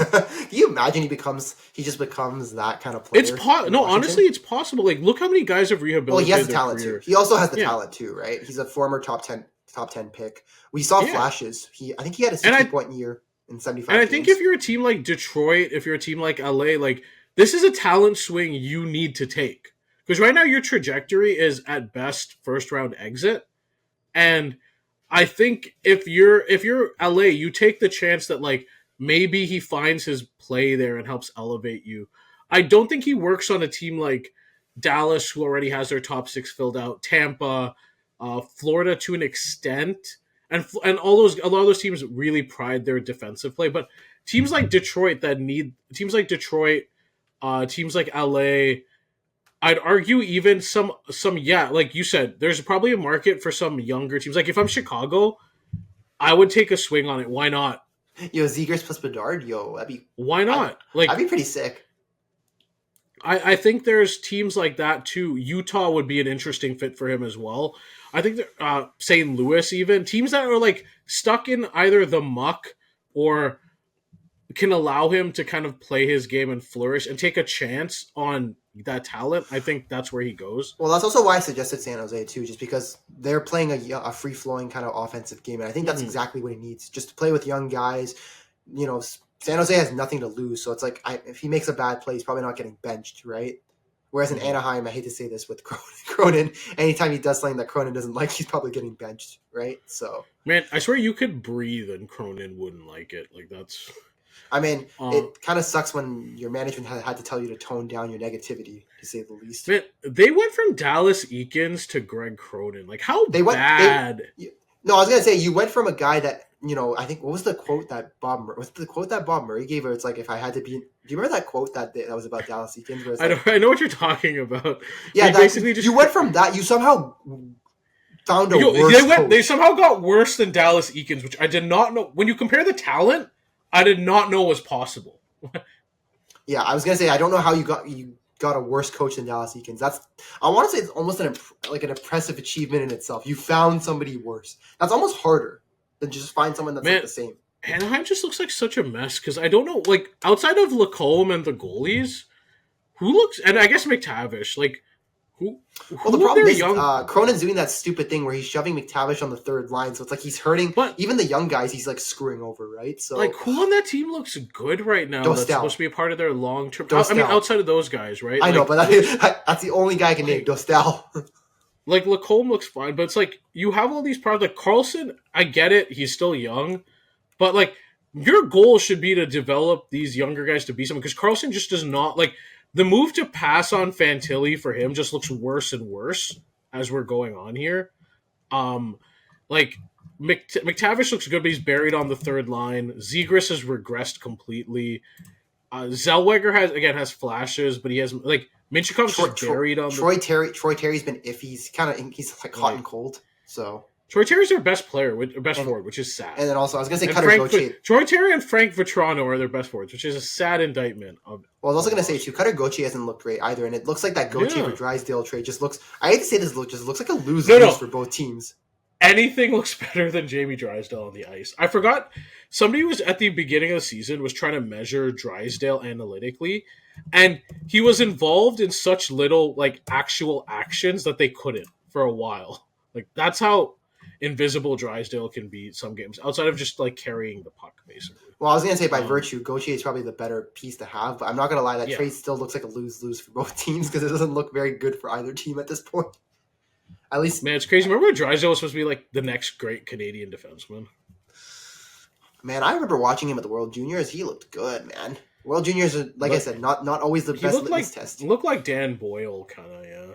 you imagine he just becomes that kind of player? Honestly, it's possible. Like, look how many guys have rehabilitated. Well, he has the talent too. He also has the talent too, right? He's a former top 10 pick. We saw flashes. I think he had a 60-point year in 75 And I games. think if you're a team like Detroit, if you're a team like LA, like this is a talent swing you need to take. Because right now your trajectory is at best first round exit. And I think if you're LA, you take the chance that like maybe he finds his play there and helps elevate you. I don't think he works on a team like Dallas, who already has their top 6 filled out, Tampa, Florida to an extent, and a lot of those teams really pride their defensive play. But teams like Detroit teams like LA. I'd argue even some like you said, there's probably a market for some younger teams. Like if I'm Chicago, I would take a swing on it. Why not? Yo, Zegras plus Bedard, why not? That'd be pretty sick. I think there's teams like that too. Utah would be an interesting fit for him as well. I think St. Louis, even teams that are like stuck in either the muck or can allow him to kind of play his game and flourish and take a chance on that talent. I think that's where he goes. Well, that's also why I suggested San Jose too, just because they're playing a free-flowing kind of offensive game, and I think that's exactly what he needs, just to play with young guys. You know, San Jose has nothing to lose, so it's like if he makes a bad play, he's probably not getting benched, right? Whereas in Anaheim, I hate to say this with Cronin, anytime he does something that Cronin doesn't like, he's probably getting benched, right? So, man, I swear you could breathe and Cronin wouldn't like it. Like that's. I mean, it kind of sucks when your management had to tell you to tone down your negativity, to say the least. Man, they went from Dallas Eakins to Greg Cronin. Like, how bad? No, I was gonna say you went from a guy that I think what was the quote that Bob Murray gave? Where it's like, if I had to be. Do you remember that quote that was about Dallas Eakins? Where it's I know what you're talking about. Yeah, you went from that. You somehow found a worse coach. They somehow got worse than Dallas Eakins, which I did not know. When you compare the talent, I did not know was possible. Yeah, I was gonna say I don't know how you got a worse coach than Dallas Eakins. I want to say it's almost an impressive achievement in itself. You found somebody worse. That's almost harder than just find someone that's Man, like the same. Anaheim just looks like such a mess because I don't know, like outside of Lacombe and the goalies, who looks, and I guess McTavish, like who Well, the of problem their is young, Cronin's doing that stupid thing where he's shoving McTavish on the third line, so it's like he's hurting but even the young guys. He's like screwing over, right? So like who on that team looks good right now? Dostal. That's supposed to be a part of their long term. Dostal. I mean, outside of those guys, right? I like, know, but that's the only guy I can name. Dostal. like Lacombe looks fine, but it's like you have all these problems. Like Carlson, I get it; he's still young, but like your goal should be to develop these younger guys to be something because Carlson just does not like the move to pass on Fantilli for him just looks worse and worse as we're going on here. Like McTavish looks good, but he's buried on the third line. Zegras has regressed completely. Zellweger has flashes, but he has like Minchikov's just buried on Troy Terry's been iffy. He's like hot and cold. So Troy Terry's their best player, best forward, which is sad. And then also I was gonna say Cutter Gauthier. Troy Terry and Frank Vetrano are their best forwards, which is a sad indictment of. Well, I was also gonna say too, Cutter Gauthier hasn't looked great either, and it looks like that Gauthier for Drysdale trade just looks. I hate to say this, just looks like a lose for both teams. Anything looks better than Jamie Drysdale on the ice. I forgot somebody was at the beginning of the season was trying to measure Drysdale analytically, and he was involved in such little like actual actions that they couldn't for a while. Like that's how invisible Drysdale can be some games outside of just like carrying the puck basically. Well, I was gonna say by virtue, Gauthier is probably the better piece to have, but I'm not gonna lie, that trade still looks like a lose-lose for both teams because it doesn't look very good for either team at this point. At least, man, it's crazy. Remember when Drysdale was supposed to be like the next great Canadian defenseman? Man, I remember watching him at the World Juniors. He looked good, man. World Juniors are, like I said, not always the best litmus test. Looked like Dan Boyle, kind of, yeah.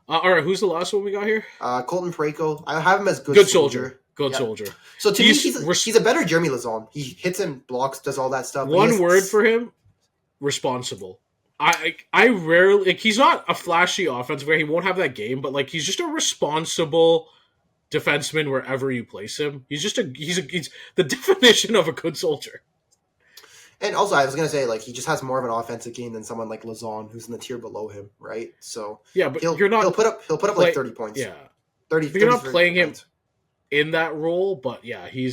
All right, who's the last one we got here? Colton Parayko. I have him as good soldier. Good soldier. So to me, he's a better Jeremy Lauzon. He hits and blocks, does all that stuff. One word for him: responsible. I rarely like. He's not a flashy offensive guy. He won't have that game, but like he's just a responsible defenseman wherever you place him. He's the definition of a good soldier. And also, I was gonna say, like, he just has more of an offensive game than someone like Lauzon, who's in the tier below him, right? So yeah, but he'll put up like 30 points. Yeah, 30. But you're not playing him in that role, but yeah, he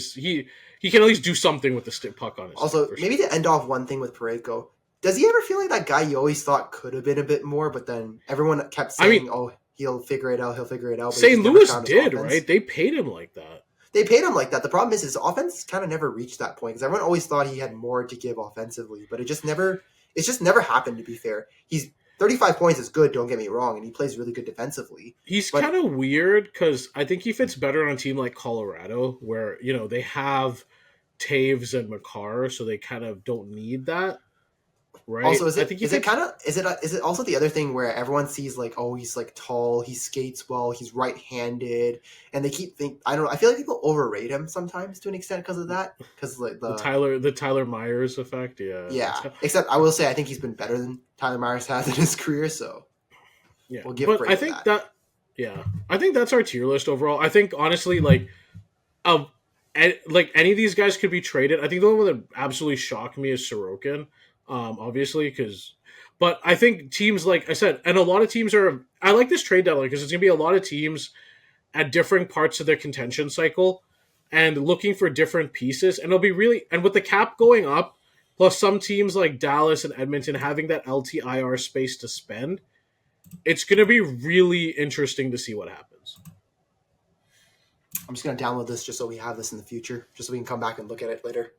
can at least do something with the puck on his. Also, maybe to end off one thing with Parayko, does he ever feel like that guy you always thought could have been a bit more, but then everyone kept saying, "Oh, he'll figure it out. He'll figure it out." St. Louis did, right? They paid him like that. They paid him like that. The problem is his offense kind of never reached that point because everyone always thought he had more to give offensively, but it's just never happened, to be fair. He's 35 points is good, don't get me wrong, and he plays really good defensively. He's kind of weird because I think he fits better on a team like Colorado where, they have Taves and Makar, so they kind of don't need that. Right. Also, is it also the other thing where everyone sees like, oh, he's like tall, he skates well, he's right-handed, and they keep I don't know. I feel like people overrate him sometimes to an extent because of that. Because like the Tyler Myers effect, yeah. Yeah. Except I will say I think he's been better than Tyler Myers has in his career. So yeah, we'll give. But I think I think that's our tier list overall. I think honestly, like any of these guys could be traded. I think the one that absolutely shocked me is Sorokin. Obviously, but I think teams, like I said, and a lot of teams I like this trade deadline because it's going to be a lot of teams at different parts of their contention cycle and looking for different pieces. And it'll be and with the cap going up, plus some teams like Dallas and Edmonton having that LTIR space to spend, it's going to be really interesting to see what happens. I'm just going to download this just so we have this in the future, just so we can come back and look at it later.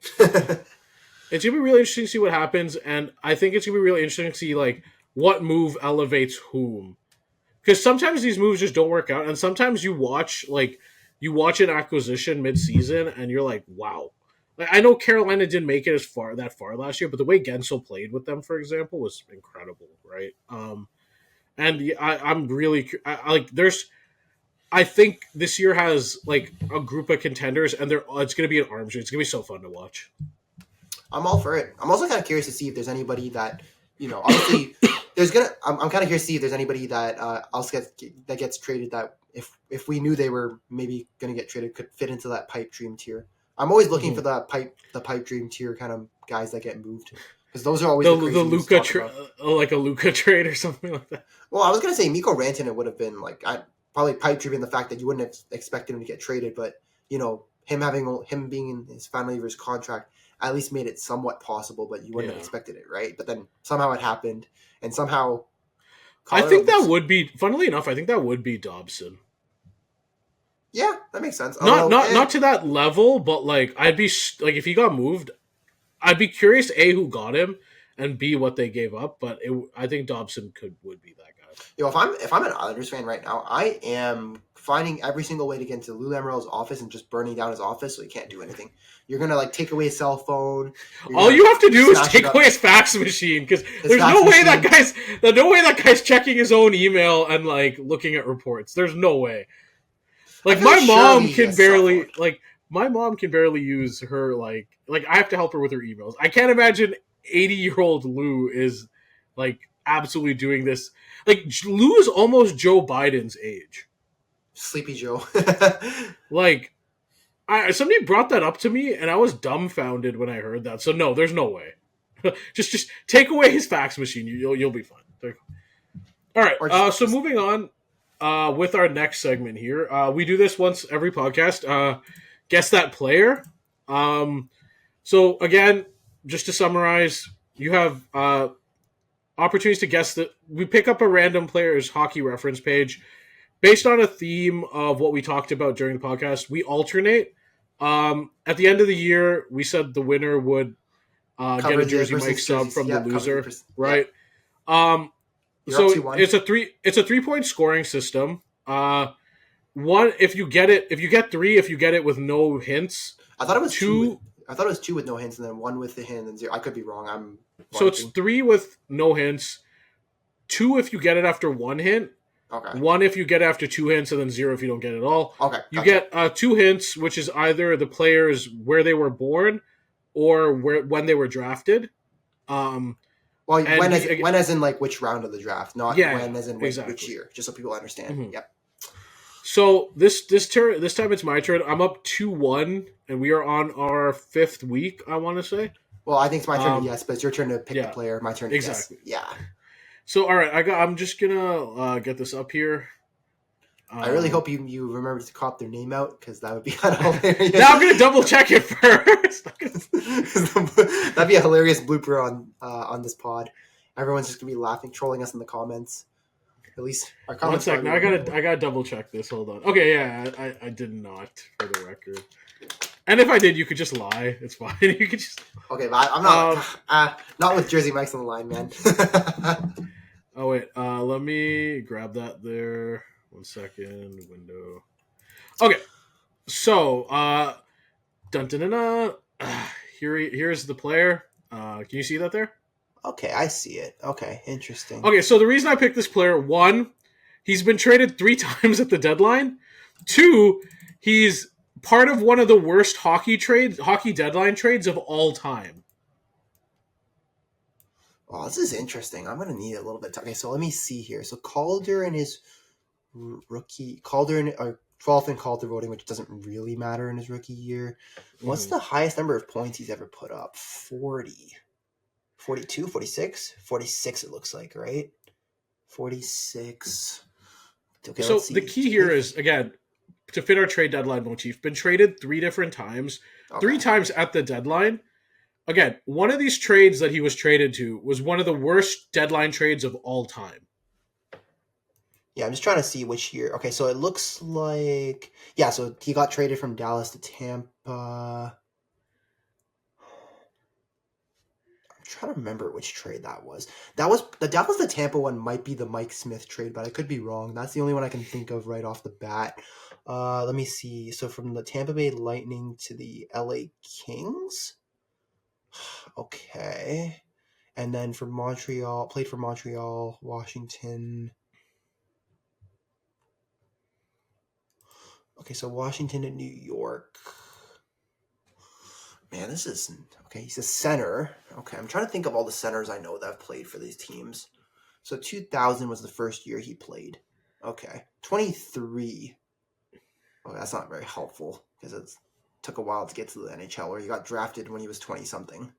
It's going to be really interesting to see what happens, and I think it's going to be really interesting to see like what move elevates whom. Because sometimes these moves just don't work out, and sometimes you watch an acquisition mid-season, and you're like, wow. Like, I know Carolina didn't make it that far last year, but the way Gensel played with them, for example, was incredible, right? And I'm really I think this year has like a group of contenders, and it's going to be an arms race. It's going to be so fun to watch. I'm all for it. I'm also kind of curious to see if there's anybody that, obviously I'm kind of curious to see if there's anybody that that gets traded that if we knew they were maybe going to get traded could fit into that pipe dream tier. I'm always looking for the pipe dream tier kind of guys that get moved, because those are always the crazy moves Luka to talk about. like a Luka trade or something like that. Well, I was gonna say Mikko Rantanen would have been like probably pipe dream in the fact that you wouldn't have expected him to get traded, but him being in his final year of his contract at least made it somewhat possible, but you wouldn't have expected it, right? But then somehow it happened, and somehow I think that would be, funnily enough, I think that would be Dobson. Yeah, that makes sense. Not to that level, but like I'd be like if he got moved, I'd be curious A, who got him, and B, what they gave up. But I think Dobson would be that guy. If I'm an Islanders fan right now, I am finding every single way to get into Lou Lamorielle's office and just burning down his office so he can't do anything. You're gonna like take away his cell phone. All you have to do is take away his fax machine, because there's no way that guy's checking his own email and like looking at reports. There's no way. Like my mom can barely use her like I have to help her with her emails. I can't imagine 80-year-old Lou is like absolutely doing this. Like Lou is almost Joe Biden's age. Sleepy Joe. Like somebody brought that up to me and I was dumbfounded when I heard that. So no, there's no way. just take away his fax machine. You'll be fine. All right. So moving on. With our next segment here, we do this once every podcast. Guess that player. So again, just to summarize, you have opportunities to guess that we pick up a random player's hockey reference page based on a theme of what we talked about during the podcast. We alternate. At the end of the year, we said the winner would get a Jersey Mike sub from the loser, right? Yeah. So it's a 3-point scoring system. One, if you get 3, if you get it with no hints. I thought it was 2. I thought it was 2 with no hints, and then 1 with the hint, and 0. I could be wrong. So it's 3 with no hints, 2 if you get it after 1 hint. Okay. 1 if you get it after 2 hints, and then 0 if you don't get it at all. Okay. You get 2 hints, which is either the players where they were born, or when they were drafted. Well, when as in like which round of the draft, not when as in which year, just so people understand. Mm-hmm. Yep. So this time it's my turn. I'm up 2-1, and we are on our 5th week, I want to say. Well, I think it's my turn to guess, but it's your turn to pick the player. My turn to guess. Yeah. So all right, I'm just gonna get this up here. I really hope you remember to cop their name out, because that would be kind of hilarious. Now I'm gonna double check it first. That'd be a hilarious blooper on this pod. Everyone's just gonna be laughing, trolling us in the comments. At least our comments. 1 second, I gotta double check this. Hold on. Okay, yeah, I did not, for the record. And if I did, you could just lie. It's fine. You could just. Okay, but I'm not with Jersey Mike's on the line, man. Oh wait, let me grab that there. 1 second, window. Okay, so here's the player. Can you see that there? Okay, I see it. Okay, interesting. Okay, so the reason I picked this player, 1, he's been traded 3 times at the deadline. 2, he's part of one of the worst hockey deadline trades of all time. Oh, this is interesting. I'm going to need a little bit. Okay, so let me see here. So Calder and his Calder and 12th in Calder voting, which doesn't really matter in his rookie year. What's the highest number of points he's ever put up? 40. 42, 46? 46 it looks like, right? 46. Okay, so the key here is, again, to fit our trade deadline motif, been traded 3 different times. Okay. 3 times at the deadline. Again, one of these trades that he was traded to was one of the worst deadline trades of all time. Yeah, I'm just trying to see which year. Okay, so it looks like... Yeah, so he got traded from Dallas to Tampa. I'm trying to remember which trade that was. That was the Tampa one might be the Mike Smith trade, but I could be wrong. That's the only one I can think of right off the bat. Let me see. So from the Tampa Bay Lightning to the LA Kings? Okay. And then for Montreal, played for Montreal, Washington. Okay, so Washington and New York. Man, this is... Okay, he's a center. Okay, I'm trying to think of all the centers I know that have played for these teams. So 2000 was the first year he played. Okay. 23. Oh, that's not very helpful, because it's took a while to get to the NHL, or he got drafted when he was 20 something.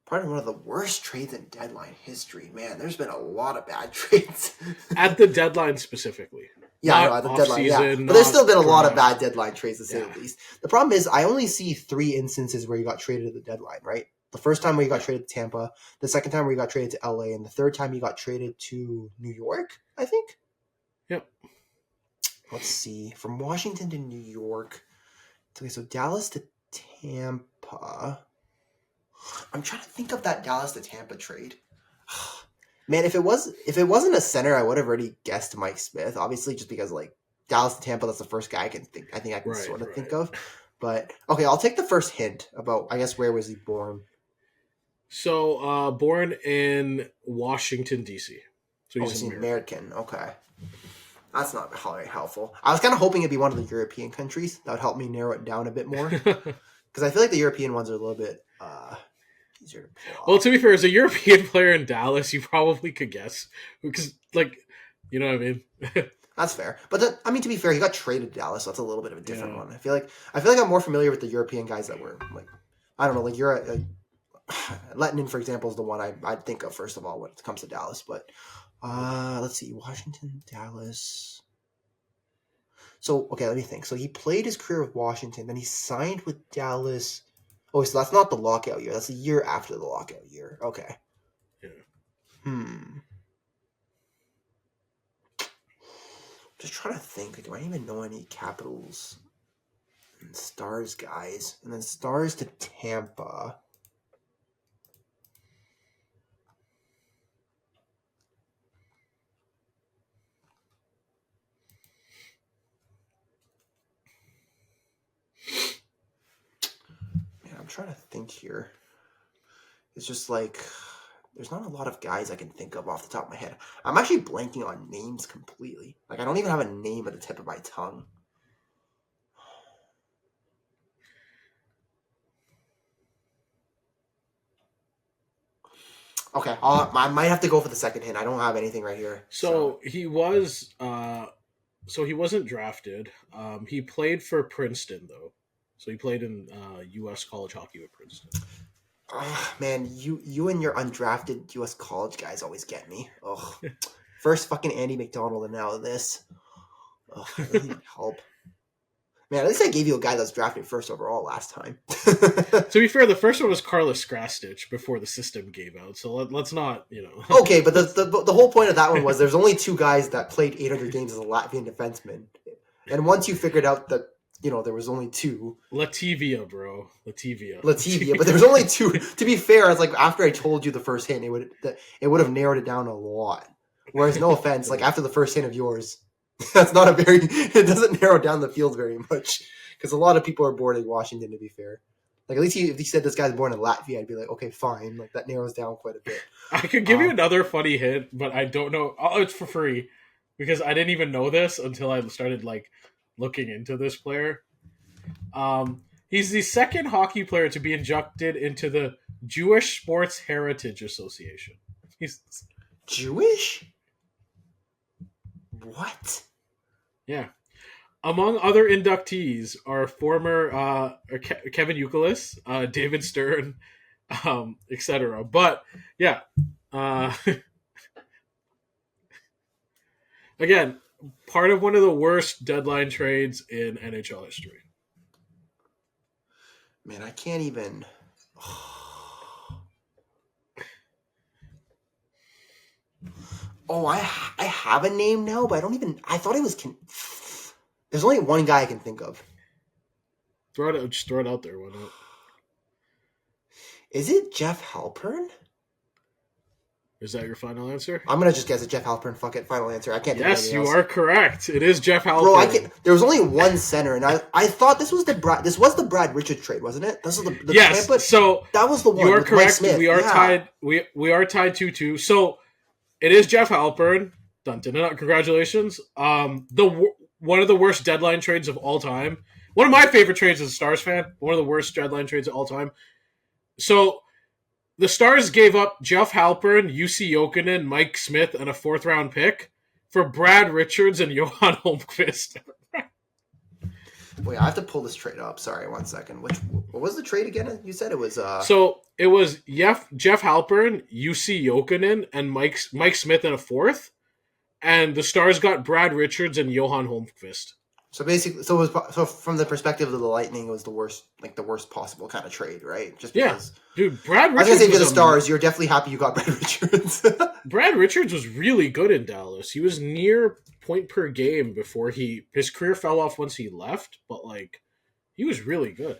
Probably one of the worst trades in deadline history. Man, there's been a lot of bad trades. At the deadline specifically. Yeah, no, at the deadline, yeah. But there's still been a lot of bad deadline trades, to say the least. The problem is, I only see 3 instances where you got traded at the deadline, right? The first time where you got traded to Tampa, the second time where you got traded to LA, and the third time you got traded to New York, I think? Yep. Let's see. From Washington to New York. Okay, so Dallas to Tampa. I'm trying to think of that Dallas to Tampa trade. Man, if it wasn't a center, I would have already guessed Mike Smith. Obviously, just because like Dallas to Tampa, that's the first guy I can think I can sort of think of. But okay, I'll take the first hint about, I guess, where was he born? So born in Washington, D.C. So he's American. Okay. That's not very helpful. I was kind of hoping it'd be one of the European countries. That would help me narrow it down a bit more. Because I feel like the European ones are a little bit easier to pull off. Well, to be fair, as a European player in Dallas, you probably could guess. Because, like, you know what I mean? That's fair. But, to be fair, he got traded to Dallas, so that's a little bit of a different one. I feel like I'm more familiar with the European guys that were, like, I don't know, like, Lettinen, for example, is the one I'd think of first of all when it comes to Dallas. But let's see, Washington, Dallas. So, okay, let me think. So he played his career with Washington, then he signed with Dallas. Oh, so that's not the lockout year. That's the year after the lockout year. Okay. Yeah. Just trying to think. Like, do I even know any Capitals and Stars guys? And then Stars to Tampa. I'm trying to think here. It's just like there's not a lot of guys I can think of off the top of my head. I'm actually blanking on names completely. Like, I don't even have a name at the tip of my tongue. Okay, I might have to go for the second hint. I don't have anything right here. So he was he wasn't drafted. He played for Princeton though. So he played in U.S. college hockey with Princeton. Man, you and your undrafted U.S. college guys always get me. Ugh. First fucking Andy McDonald and now this. Ugh, I really need help. Man, at least I gave you a guy that was drafted first overall last time. To be fair, the first one was Carlos Krastich before the system gave out. So let's not, Okay, but the whole point of that one was there's only 2 guys that played 800 games as a Latvian defenseman. And once you figured out that there was only 2. Latvia, bro. Latvia. But there was only 2. To be fair, I was like, after I told you the first hint, it would have narrowed it down a lot. Whereas, no offense, like after the first hint of yours, that's not it doesn't narrow down the field very much. Because a lot of people are born in Washington, to be fair. Like, at least if he said this guy's born in Latvia, I'd be like, okay, fine. Like, that narrows down quite a bit. I could give you another funny hint, but I don't know. Oh, it's for free. Because I didn't even know this until I started, like, looking into this player. He's the second hockey player to be inducted into the Jewish Sports Heritage Association. He's Jewish? What? Yeah. Among other inductees are former Kevin Youkilis, David Stern, etc. But yeah, again, part of one of the worst deadline trades in NHL history. Man, I can't even. Oh, I have a name now, but I don't even. I thought it was. There's only one guy I can think of. Just throw it out there. Why not? Is it Jeff Halpern? Is that your final answer? I'm gonna just guess it's Jeff Halpern. Fuck it, final answer. I can't. Yes, you are correct. It is Jeff Halpern. Bro, there was only one center, and I thought this was the Brad Richards trade, wasn't it? This was the yes. Tampa, so that was the one. You are correct. We are tied. We are tied 2-2. So it is Jeff Halpern. Dun, dun, dun, congratulations. One of the worst deadline trades of all time. One of my favorite trades as a Stars fan. One of the worst deadline trades of all time. So the Stars gave up Jeff Halpern, UC Jokinen, Mike Smith, and a 4th-round pick for Brad Richards and Johan Holmqvist. Wait, I have to pull this trade up. Sorry, 1 second. What was the trade again? You said it was So it was Jeff Halpern, UC Jokinen, and Mike Smith in a 4th, and the Stars got Brad Richards and Johan Holmqvist. So basically, so from the perspective of the Lightning, it was the worst possible kind of trade, right? Just because, dude, Brad Richards. I was gonna say for the Stars, you're definitely happy you got Brad Richards. Brad Richards was really good in Dallas. He was near point per game before his career fell off once he left, but like he was really good.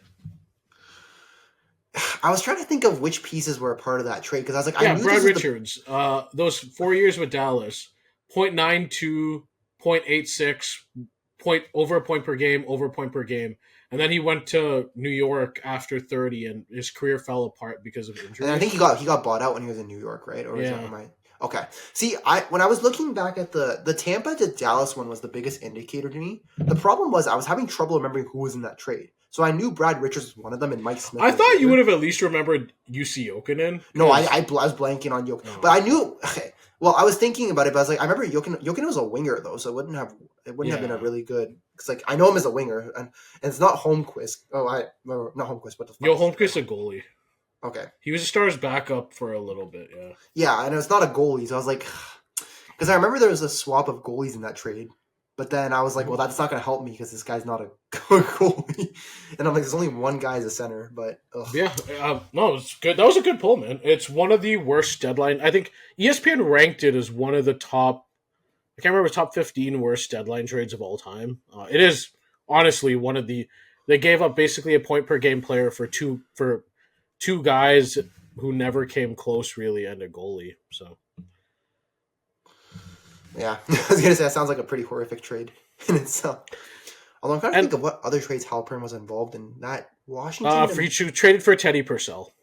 I was trying to think of which pieces were a part of that trade because I was like, I knew Brad Richards. Those 4 years with Dallas, 0.92, 0.86. Over a point per game, and then he went to New York after 30, and his career fell apart because of injury. And I think he got bought out when he was in New York, right? Or is that right? Okay. See, when I was looking back at the Tampa to Dallas one was the biggest indicator to me. The problem was I was having trouble remembering who was in that trade. So I knew Brad Richards was one of them, and Mike Smith. I thought you would have at least remembered UC Jokinen. No, I was blanking on Jokinen, but I knew. Okay, well, I was thinking about it, but I was like, I remember Jokinen was a winger though, so it wouldn't have been a really good. Because like I know him as a winger, and it's not Holmqvist. Not Holmqvist. What the fuck? Holmqvist a goalie. Okay, he was a Stars backup for a little bit. Yeah. Yeah, and it's not a goalie, so I was like, because I remember there was a swap of goalies in that trade. But then I was like, well, that's not going to help me because this guy's not a goalie. And I'm like, there's only one guy as a center. But yeah, no, it's good. That was a good pull, man. It's one of the worst deadline. I think ESPN ranked it as one of the top. I can't remember top 15 worst deadline trades of all time. It is honestly one of the. They gave up basically a point per game player for two guys who never came close really, and a goalie. So. Yeah, I was gonna say that sounds like a pretty horrific trade in itself. Although I'm trying to think of what other trades Halpern was involved in. That Washington. He traded for Teddy Purcell.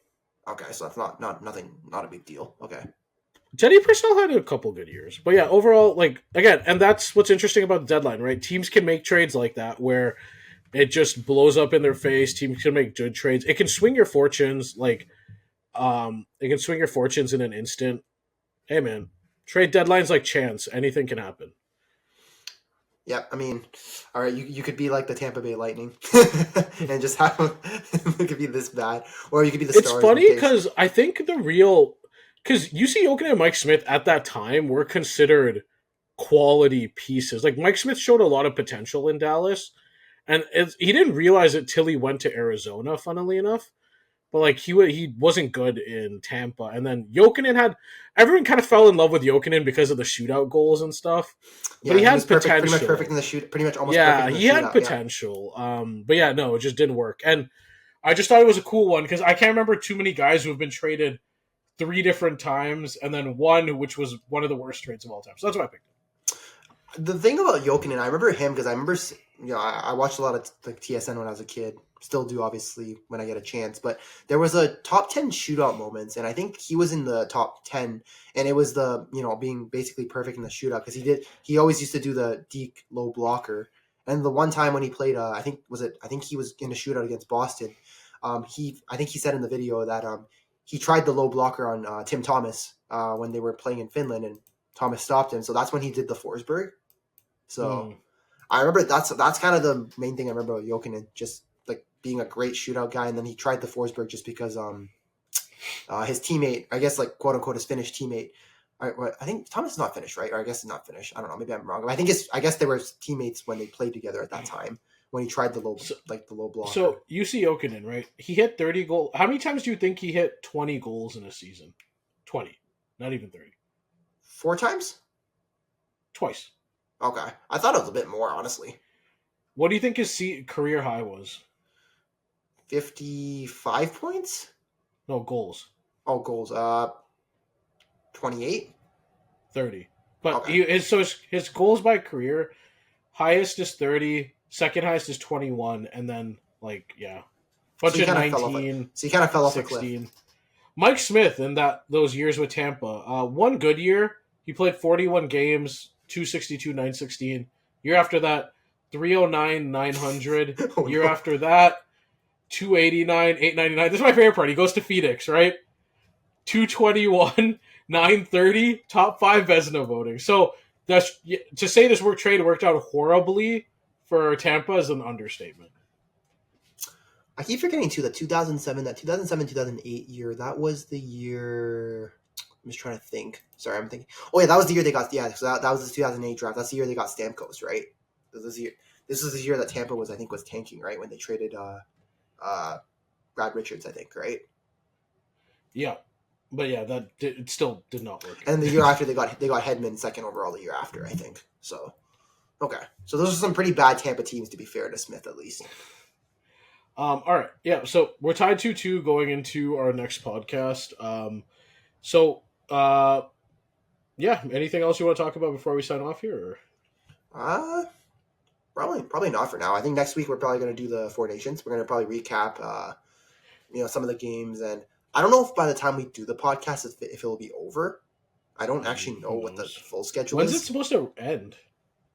Okay, so that's not a big deal. Okay. Teddy Purcell had a couple good years, but yeah, overall, like again, and that's what's interesting about the deadline, right? Teams can make trades like that where it just blows up in their face. Teams can make good trades. It can swing your fortunes, it can swing your fortunes in an instant. Hey, man. Trade deadlines like chance. Anything can happen. Yeah, I mean, all right, you could be like the Tampa Bay Lightning and just have it could be this bad, or you could be the Stars. It's funny because I think because UC Jokinen and Mike Smith at that time were considered quality pieces. Like Mike Smith showed a lot of potential in Dallas, and he didn't realize it till he went to Arizona. Funnily enough. But like he wasn't good in Tampa, and then Jokinen everyone kind of fell in love with Jokinen because of the shootout goals and stuff. Yeah, but he has potential. Pretty much perfect in the shoot. Pretty much almost. Yeah, perfect in the he had shootout, potential. Yeah. But yeah, no, it just didn't work. And I just thought it was a cool one because I can't remember too many guys who have been traded 3 different times, and then one which was one of the worst trades of all time. So that's why I picked him. The thing about Jokinen, I remember him because I remember, I watched a lot of like TSN when I was a kid. Still do, obviously, when I get a chance. But there was a top 10 shootout moments, and I think he was in the top 10. And it was the, being basically perfect in the shootout because he always used to do the deke low blocker. And the one time when he played, I think he was in a shootout against Boston. I think he said in the video that he tried the low blocker on Tim Thomas when they were playing in Finland, and Thomas stopped him. So that's when he did the Forsberg. So I remember that's kind of the main thing I remember about Jokinen, just like being a great shootout guy, and then he tried the Forsberg just because his teammate, I guess like quote unquote his Finnish teammate, I think Thomas is not Finnish, right? Or I guess it's not Finnish. I don't know. Maybe I'm wrong. I guess they were teammates when they played together at that time when he tried the low block. So UC Jokinen, right? He hit 30 goals. How many times do you think he hit 20 goals in a season? 20, not even 30. 4 times? Twice. Okay, I thought it was a bit more, honestly. What do you think his career high was? 55 points? No, goals. Oh, goals. 28? 30. But okay. His goals by career, highest is 30, second highest is 21, and then, bunch of 19. So he kind of fell off 16. the cliff. Mike Smith in those years with Tampa, one good year, he played 41 games, 262, 916. Year after that, 309, 900. Year after that, 289, 899. This is my favorite part. He goes to Phoenix, right? 221, 930, top 5 Vezina voting. So that's to say this trade worked out horribly for Tampa is an understatement. I keep forgetting too that 2007 2008 year, that was the year. I'm just trying to think. Sorry, I'm thinking. Oh yeah, that was the year they got so that was the 2008 draft. That's the year they got Stamkos, right? This was the year that Tampa was tanking, right, when they traded Brad Richards, I think, right? Yeah, but yeah, it still did not work. And the year after they got Hedman second overall the year after, I think. So okay, so those are some pretty bad Tampa teams, to be fair to Smith, at least. All right, yeah. So we're tied 2-2 going into our next podcast. Yeah. Anything else you want to talk about before we sign off here? Or? Probably not for now. I think next week we're probably going to do the Four Nations. We're going to probably recap, some of the games, and I don't know if by the time we do the podcast if it'll be over. I don't actually know what the full schedule is. When's it supposed to end?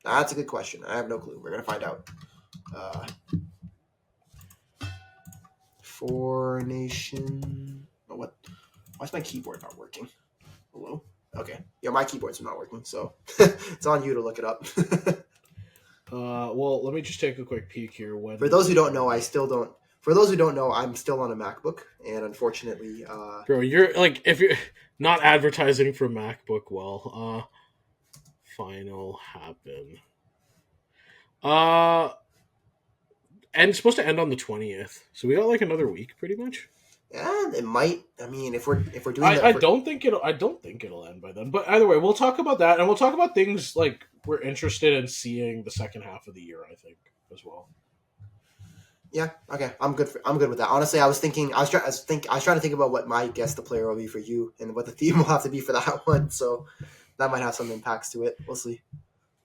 That's a good question. I have no clue. We're going to find out. Four Nation. Oh, what? Why is my keyboard not working? Hello? Okay. Yeah, my keyboard's not working, so it's on you to look it up. Well, let me just take a quick peek here. For those who don't know, I'm still on a MacBook, and unfortunately, bro, you're like, if you're not advertising for MacBook, well, final happen. And it's supposed to end on the 20th, so we got like another week, pretty much. Yeah, it might. I mean, if we're doing, I don't think it'll end by then. But either way, we'll talk about that, and we'll talk about things like we're interested in seeing the second half of the year, I think, as well. Yeah. Okay. I'm good with that. Honestly, I was trying to think about what my guess the player will be for you, and what the theme will have to be for that one. So that might have some impacts to it. We'll see.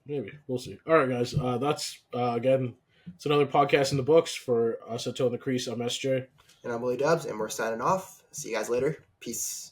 Maybe we'll see. All right, guys. That's again. It's another podcast in the books for us at Toe in the Crease. I'm SJ. And I'm Willie Dubs, and we're signing off. See you guys later. Peace.